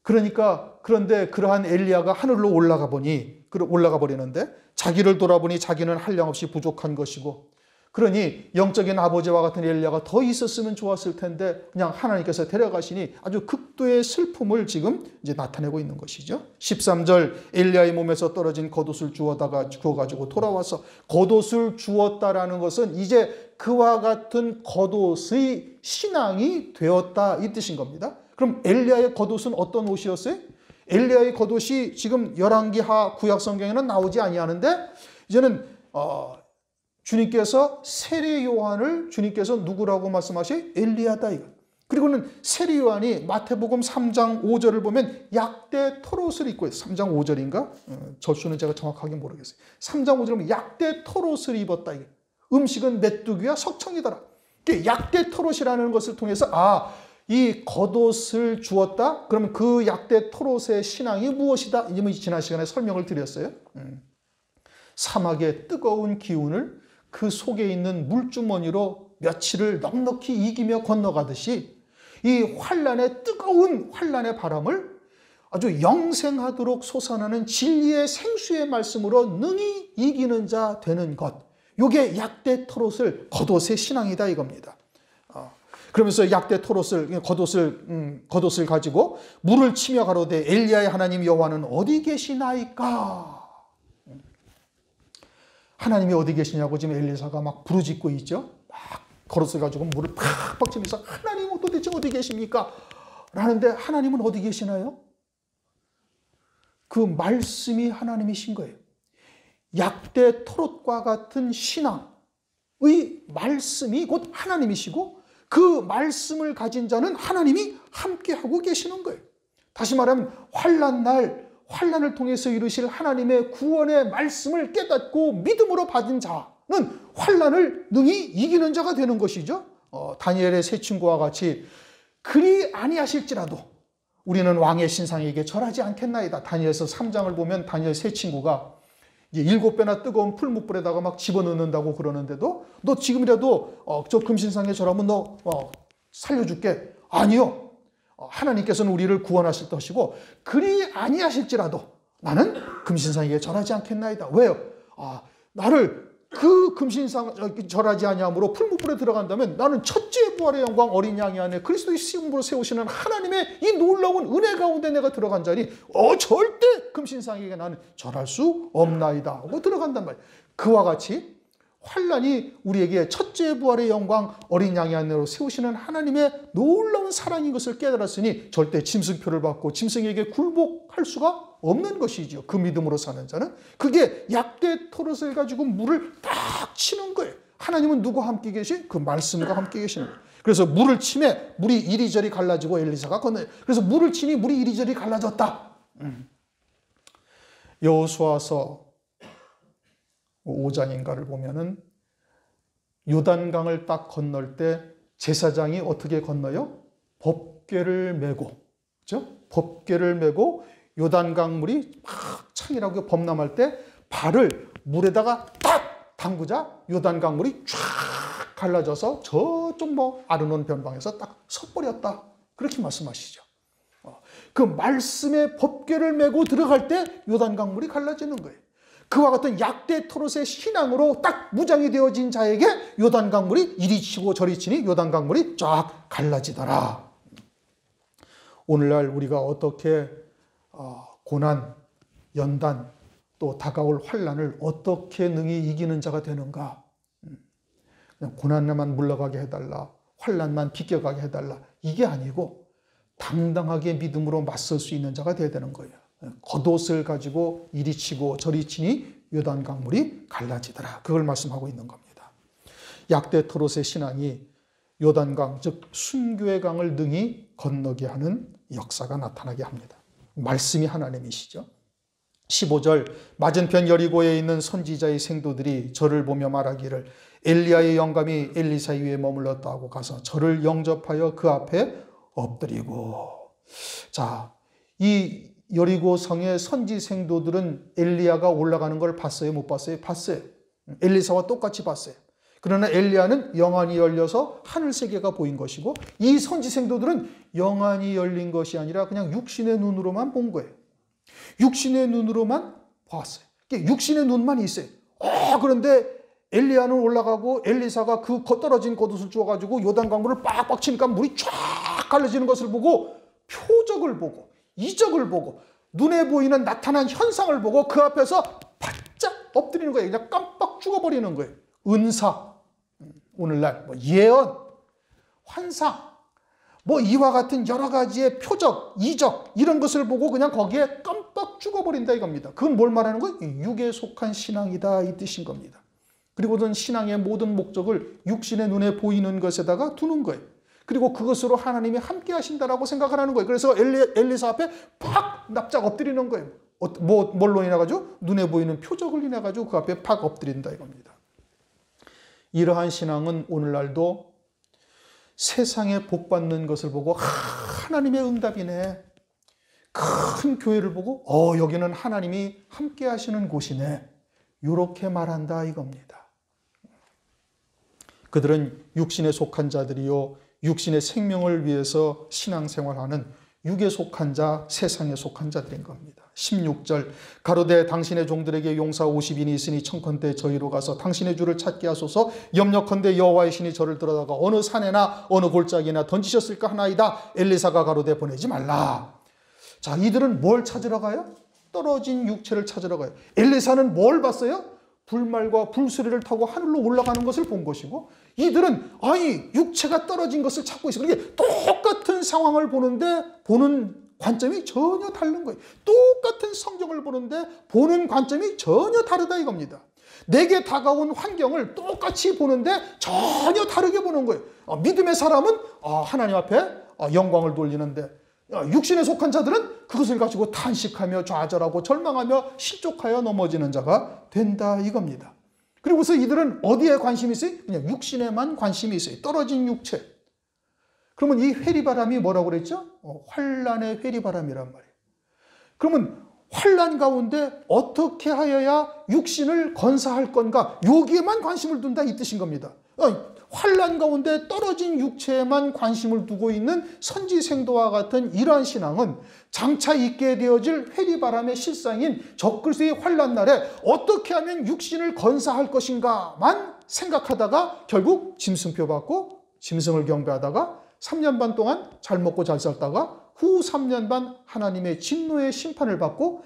그런데 그러한 엘리야가 하늘로 올라가 버리는데 자기를 돌아보니 자기는 한량없이 부족한 것이고 그러니 영적인 아버지와 같은 엘리야가 더 있었으면 좋았을 텐데 그냥 하나님께서 데려가시니 아주 극도의 슬픔을 지금 이제 나타내고 있는 것이죠. 13절 엘리야의 몸에서 떨어진 겉옷을 주워가지고 돌아와서 겉옷을 주었다라는 것은 이제 그와 같은 겉옷의 신앙이 되었다 이 뜻인 겁니다. 그럼 엘리야의 겉옷은 어떤 옷이었어요? 엘리야의 겉옷이 지금 열왕기하 구약 성경에는 나오지 아니하는데 이제는 주님께서 세례 요한을 주님께서 누구라고 말씀하셔요? 엘리야다 이거. 그리고는 세례 요한이 마태복음 3장 5절을 보면 약대 털옷을 입고 있어요. 3장 5절인가? 저수는 제가 정확하게 모르겠어요. 3장 5절을 보면 약대 털옷을 입었다 이게. 음식은 메뚜기와 석청이더라. 약대 털옷이라는 것을 통해서 이 겉옷을 주었다? 그러면 그 약대 털옷의 신앙이 무엇이다? 이제 지난 시간에 설명을 드렸어요. 사막의 뜨거운 기운을 그 속에 있는 물주머니로 며칠을 넉넉히 이기며 건너가듯이 이 뜨거운 환란의 바람을 아주 영생하도록 솟아나는 진리의 생수의 말씀으로 능히 이기는 자 되는 것. 이게 약대 털옷을 겉옷의 신앙이다 이겁니다. 그러면서 약대 겉옷을 가지고 물을 치며 가로되 엘리야의 하나님 여호와는 어디 계시나이까? 하나님이 어디 계시냐고 지금 엘리사가 막 부르짖고 있죠. 막 겉옷을 가지고 물을 팍팍 치면서 하나님은 도대체 어디 계십니까? 라는데 하나님은 어디 계시나요? 그 말씀이 하나님이신 거예요. 약대 털옷과 같은 신앙의 말씀이 곧 하나님이시고 그 말씀을 가진 자는 하나님이 함께하고 계시는 거예요. 다시 말하면 환란을 통해서 이루실 하나님의 구원의 말씀을 깨닫고 믿음으로 받은 자는 환란을 능히 이기는 자가 되는 것이죠. 다니엘의 세 친구와 같이 그리 아니하실지라도 우리는 왕의 신상에게 절하지 않겠나이다. 다니엘서 3장을 보면 다니엘 세 친구가 7배나 뜨거운 풀무불에다가 막 집어넣는다고 그러는데도 너 지금이라도 저 금신상에 절하면 너 살려줄게. 아니요. 하나님께서는 우리를 구원하실 것이고 그리 아니하실지라도 나는 금신상에게 절하지 않겠나이다. 왜요? 나를 그 금신상 절하지 아니함으로 풀무불에 들어간다면 나는 첫째 부활의 영광 어린 양이 안에 그리스도의 시음으로 세우시는 하나님의 이 놀라운 은혜 가운데 내가 들어간 자니 절대 금신상에게 나는 절할 수 없나이다 하고 들어간단 말이에요. 그와 같이 환난이 우리에게 첫째 부활의 영광 어린 양이 안으로 세우시는 하나님의 놀라운 사랑인 것을 깨달았으니 절대 짐승표를 받고 짐승에게 굴복할 수가 없는 것이죠. 그 믿음으로 사는 자는. 그게 약대 토롯을 가지고 물을 딱 치는 거예요. 하나님은 누구와 함께 계시? 그 말씀과 함께 계시는 거예요. 그래서 물을 치매 물이 이리저리 갈라지고 엘리사가 건너요. 그래서 물을 치니 물이 이리저리 갈라졌다. 여호수아서 5장인가를 보면은 요단강을 딱 건널 때 제사장이 어떻게 건너요? 법궤를 메고, 그렇죠? 법궤를 메고 요단강 물이 막 창이라고 범람할 때 발을 물에다가 딱 담그자 요단강 물이 쫙 갈라져서 저쪽 아르논 변방에서 딱 섰버렸다. 그렇게 말씀하시죠. 그 말씀의 법궤를 메고 들어갈 때 요단강 물이 갈라지는 거예요. 그와 같은 약대 토롯의 신앙으로 딱 무장이 되어진 자에게 요단강 물이 이리 치고 저리 치니 요단강 물이 쫙 갈라지더라. 오늘날 우리가 어떻게 고난, 연단, 또 다가올 환난을 어떻게 능히 이기는 자가 되는가? 그냥 고난만 물러가게 해달라, 환난만 비껴가게 해달라, 이게 아니고 당당하게 믿음으로 맞설 수 있는 자가 되어야 되는 거예요. 겉옷을 가지고 이리 치고 저리 치니 요단강 물이 갈라지더라. 그걸 말씀하고 있는 겁니다. 약대 토롯의 신앙이 요단강, 즉 순교의 강을 능히 건너게 하는 역사가 나타나게 합니다. 말씀이 하나님이시죠. 15절 맞은편 여리고에 있는 선지자의 생도들이 저를 보며 말하기를 엘리야의 영감이 엘리사 위에 머물렀다 하고 가서 저를 영접하여 그 앞에 엎드리고. 자, 이 여리고 성의 선지 생도들은 엘리야가 올라가는 걸 봤어요? 못 봤어요? 봤어요. 엘리사와 똑같이 봤어요. 그러나 엘리야는 영안이 열려서 하늘 세계가 보인 것이고 이 선지 생도들은 영안이 열린 것이 아니라 그냥 육신의 눈으로만 본 거예요. 육신의 눈으로만 봤어요. 육신의 눈만 있어요. 그런데 엘리야는 올라가고 엘리사가 그 떨어진 겉옷을 주워가지고 요단강물을 빡빡 치니까 물이 쫙 갈라지는 것을 보고 표적을 보고 이적을 보고 눈에 보이는 나타난 현상을 보고 그 앞에서 바짝 엎드리는 거예요. 그냥 깜빡 죽어버리는 거예요. 은사, 오늘날 예언, 환상, 이와 같은 여러 가지의 표적, 이적 이런 것을 보고 그냥 거기에 깜빡 죽어버린다 이겁니다. 그건 뭘 말하는 거예요? 육에 속한 신앙이다 이 뜻인 겁니다. 그리고는 신앙의 모든 목적을 육신의 눈에 보이는 것에다가 두는 거예요. 그리고 그것으로 하나님이 함께 하신다라고 생각하는 거예요. 그래서 엘리사 앞에 팍 납작 엎드리는 거예요. 뭘로 인해 가지고? 눈에 보이는 표적을 인해 가지고 그 앞에 팍 엎드린다 이겁니다. 이러한 신앙은 오늘날도 세상에 복 받는 것을 보고 하나님의 응답이네. 큰 교회를 보고 여기는 하나님이 함께 하시는 곳이네. 이렇게 말한다 이겁니다. 그들은 육신에 속한 자들이요 육신의 생명을 위해서 신앙생활하는 육에 속한 자, 세상에 속한 자들인 겁니다. 16절 가로되 당신의 종들에게 용사 50인이 있으니 청컨대 저희로 가서 당신의 주를 찾게 하소서. 염려컨대 여호와의 신이 저를 들어다가 어느 산에나 어느 골짜기나 던지셨을까 하나이다. 엘리사가 가로되 보내지 말라. 자, 이들은 뭘 찾으러 가요? 떨어진 육체를 찾으러 가요. 엘리사는 뭘 봤어요? 불말과 불수레를 타고 하늘로 올라가는 것을 본 것이고 이들은 육체가 떨어진 것을 찾고 있어요. 그러니까 똑같은 상황을 보는데 보는 관점이 전혀 다른 거예요. 똑같은 성경을 보는데 보는 관점이 전혀 다르다 이겁니다. 내게 다가온 환경을 똑같이 보는데 전혀 다르게 보는 거예요. 믿음의 사람은 하나님 앞에 영광을 돌리는데 육신에 속한 자들은 그것을 가지고 탄식하며 좌절하고 절망하며 실족하여 넘어지는 자가 된다 이겁니다. 그리고서 이들은 어디에 관심이 있어요? 그냥 육신에만 관심이 있어요. 떨어진 육체. 그러면 이 회리바람이 뭐라고 그랬죠? 환란의 회리바람이란 말이에요. 그러면 환란 가운데 어떻게 하여야 육신을 건사할 건가? 여기에만 관심을 둔다 이 뜻인 겁니다. 환란 가운데 떨어진 육체에만 관심을 두고 있는 선지생도와 같은 이러한 신앙은 장차 있게 되어질 회리바람의 실상인 적그리스도의 환란 날에 어떻게 하면 육신을 건사할 것인가만 생각하다가 결국 짐승표 받고 짐승을 경배하다가 3년 반 동안 잘 먹고 잘 살다가 후 3년 반 하나님의 진노의 심판을 받고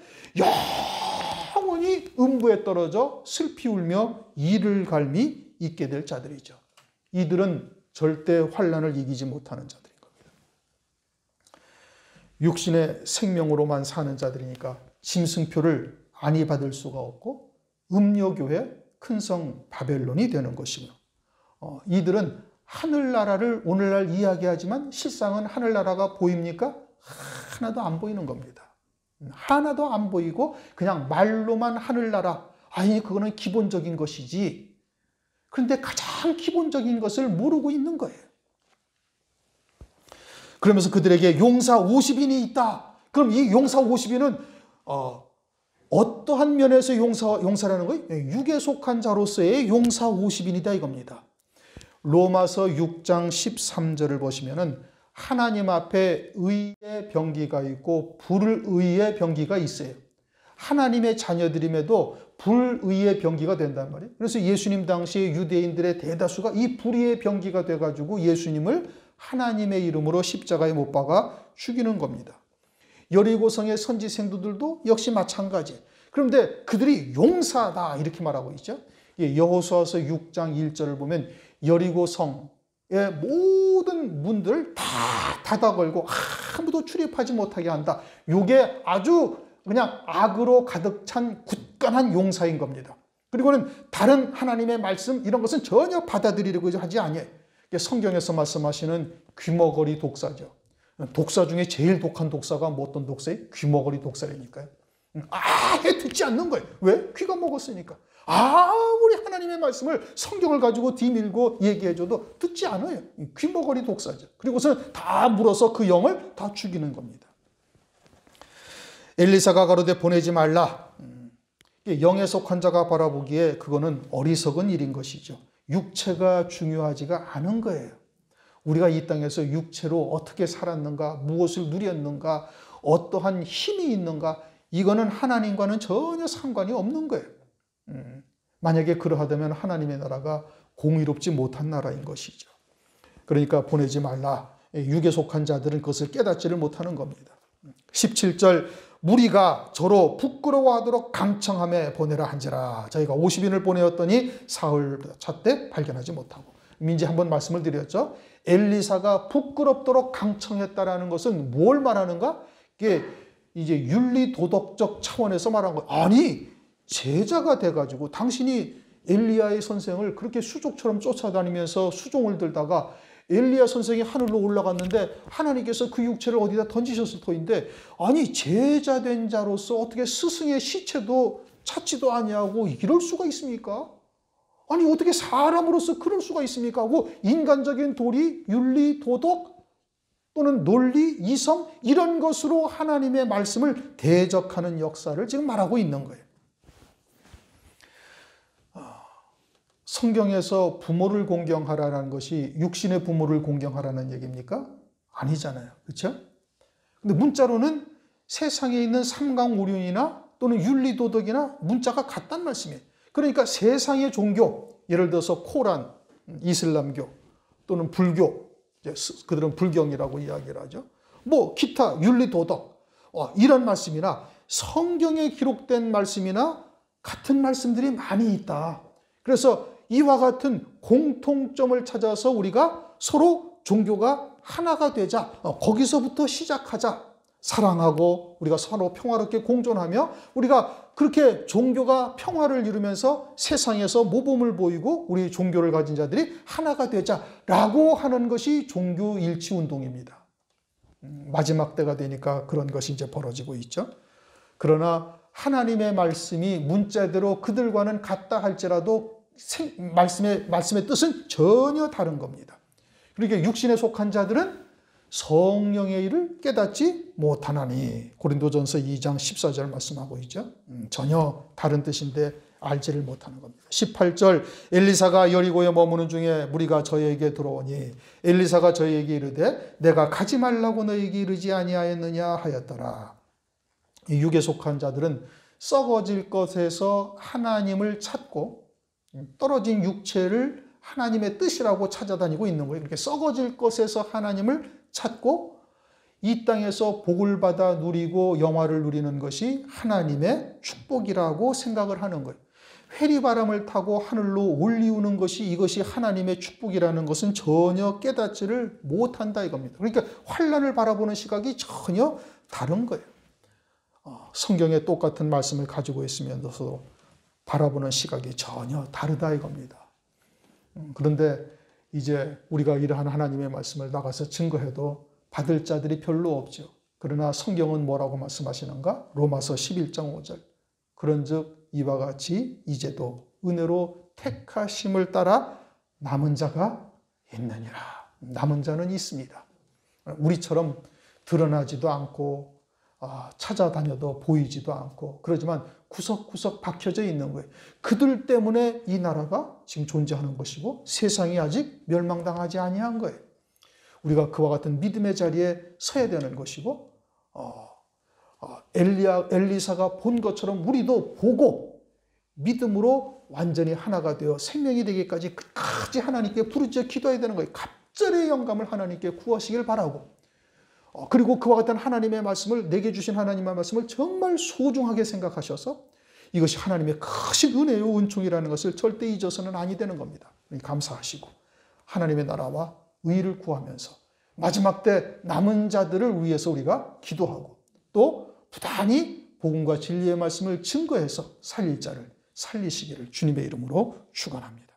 영원히 음부에 떨어져 슬피 울며 이를 갈미 있게 될 자들이죠. 이들은 절대 환란을 이기지 못하는 자들인 겁니다. 육신의 생명으로만 사는 자들이니까 짐승표를 안이 받을 수가 없고 음료교회 큰성 바벨론이 되는 것이고요. 이들은 하늘나라를 오늘날 이야기하지만 실상은 하늘나라가 보입니까? 하나도 안 보이는 겁니다. 하나도 안 보이고 그냥 말로만 하늘나라, 아니 그거는 기본적인 것이지. 그런데 가장 기본적인 것을 모르고 있는 거예요. 그러면서 그들에게 용사 50인이 있다. 그럼 이 용사 50인은 어떠한 면에서 용사라는 거예요? 육에 속한 자로서의 용사 50인이다 이겁니다. 로마서 6장 13절을 보시면은 하나님 앞에 의의 병기가 있고 불의의 병기가 있어요. 하나님의 자녀들임에도 불의의 병기가 된단 말이에요. 그래서 예수님 당시에 유대인들의 대다수가 이 불의의 병기가 돼가지고 예수님을 하나님의 이름으로 십자가에 못 박아 죽이는 겁니다. 여리고성의 선지생도들도 역시 마찬가지. 그런데 그들이 용사다 이렇게 말하고 있죠. 여호수아서 6장 1절을 보면 여리고성의 모든 문들을 다 닫아 걸고 아무도 출입하지 못하게 한다. 이게 아주 그냥 악으로 가득 찬 굳건한 용사인 겁니다. 그리고는 다른 하나님의 말씀 이런 것은 전혀 받아들이려고 하지 않아요. 성경에서 말씀하시는 귀머거리 독사죠. 독사 중에 제일 독한 독사가 뭐 어떤 독사예요? 귀머거리 독사라니까요. 아예 듣지 않는 거예요. 왜? 귀가 먹었으니까. 아무리 하나님의 말씀을 성경을 가지고 뒤밀고 얘기해줘도 듣지 않아요. 귀머거리 독사죠. 그리고서 다 물어서 그 영을 다 죽이는 겁니다. 엘리사가 가로되 보내지 말라. 영에 속한 자가 바라보기에 그거는 어리석은 일인 것이죠. 육체가 중요하지가 않은 거예요. 우리가 이 땅에서 육체로 어떻게 살았는가, 무엇을 누렸는가, 어떠한 힘이 있는가, 이거는 하나님과는 전혀 상관이 없는 거예요. 만약에 그러하다면 하나님의 나라가 공의롭지 못한 나라인 것이죠. 그러니까 보내지 말라. 육에 속한 자들은 그것을 깨닫지를 못하는 겁니다. 17절 무리가 저로 부끄러워하도록 강청함에 보내라 한지라. 저희가 50인을 보내었더니 사흘 차 때 발견하지 못하고. 이제 한번 말씀을 드렸죠. 엘리사가 부끄럽도록 강청했다라는 것은 뭘 말하는가? 이게 이제 윤리 도덕적 차원에서 말한 거예요. 아니 제자가 돼가지고 당신이 엘리야의 선생을 그렇게 수족처럼 쫓아다니면서 수종을 들다가 엘리야 선생이 하늘로 올라갔는데 하나님께서 그 육체를 어디다 던지셨을 터인데 아니 제자된 자로서 어떻게 스승의 시체도 찾지도 아니하고 이럴 수가 있습니까? 아니 어떻게 사람으로서 그럴 수가 있습니까? 하고 인간적인 도리, 윤리, 도덕 또는 논리, 이성 이런 것으로 하나님의 말씀을 대적하는 역사를 지금 말하고 있는 거예요. 성경에서 부모를 공경하라는 것이 육신의 부모를 공경하라는 얘기입니까? 아니잖아요. 그렇죠? 근데 문자로는 세상에 있는 삼강오륜이나 또는 윤리도덕이나 문자가 같다는 말씀이에요. 그러니까 세상의 종교, 예를 들어서 코란, 이슬람교 또는 불교, 그들은 불경이라고 이야기를 하죠. 뭐 기타 윤리도덕 이런 말씀이나 성경에 기록된 말씀이나 같은 말씀들이 많이 있다. 그래서 이와 같은 공통점을 찾아서 우리가 서로 종교가 하나가 되자. 거기서부터 시작하자. 사랑하고 우리가 서로 평화롭게 공존하며 우리가 그렇게 종교가 평화를 이루면서 세상에서 모범을 보이고 우리 종교를 가진 자들이 하나가 되자라고 하는 것이 종교일치운동입니다. 마지막 때가 되니까 그런 것이 이제 벌어지고 있죠. 그러나 하나님의 말씀이 문자대로 그들과는 같다 할지라도 말씀의 뜻은 전혀 다른 겁니다. 그러니까 육신에 속한 자들은 성령의 일을 깨닫지 못하나니 고린도전서 2장 14절 말씀하고 있죠. 전혀 다른 뜻인데 알지를 못하는 겁니다. 18절 엘리사가 여리고에 머무는 중에 무리가 저에게 들어오니 엘리사가 저에게 이르되 내가 가지 말라고 너에게 이르지 아니하였느냐 하였더라. 이 육에 속한 자들은 썩어질 것에서 하나님을 찾고 떨어진 육체를 하나님의 뜻이라고 찾아다니고 있는 거예요. 이렇게 썩어질 것에서 하나님을 찾고 이 땅에서 복을 받아 누리고 영화를 누리는 것이 하나님의 축복이라고 생각을 하는 거예요. 회리바람을 타고 하늘로 올리우는 것이 이것이 하나님의 축복이라는 것은 전혀 깨닫지를 못한다 이겁니다. 그러니까 환난을 바라보는 시각이 전혀 다른 거예요. 성경에 똑같은 말씀을 가지고 있으면서도 바라보는 시각이 전혀 다르다 이겁니다. 그런데 이제 우리가 이러한 하나님의 말씀을 나가서 증거해도 받을 자들이 별로 없죠. 그러나 성경은 뭐라고 말씀하시는가? 로마서 11장 5절. 그런즉 이와 같이 이제도 은혜로 택하심을 따라 남은 자가 있느니라. 남은 자는 있습니다. 우리처럼 드러나지도 않고 찾아다녀도 보이지도 않고 그러지만 구석구석 박혀져 있는 거예요. 그들 때문에 이 나라가 지금 존재하는 것이고 세상이 아직 멸망당하지 아니한 거예요. 우리가 그와 같은 믿음의 자리에 서야 되는 것이고 엘리사가 본 것처럼 우리도 보고 믿음으로 완전히 하나가 되어 생명이 되기까지 끝까지 하나님께 부르짖어 기도해야 되는 거예요. 갑절의 영감을 하나님께 구하시길 바라고 그리고 그와 같은 하나님의 말씀을 내게 주신 하나님의 말씀을 정말 소중하게 생각하셔서 이것이 하나님의 크신 은혜요 은총이라는 것을 절대 잊어서는 아니 되는 겁니다. 감사하시고 하나님의 나라와 의를 구하면서 마지막 때 남은 자들을 위해서 우리가 기도하고 또 부단히 복음과 진리의 말씀을 증거해서 살릴 자를 살리시기를 주님의 이름으로 축원합니다.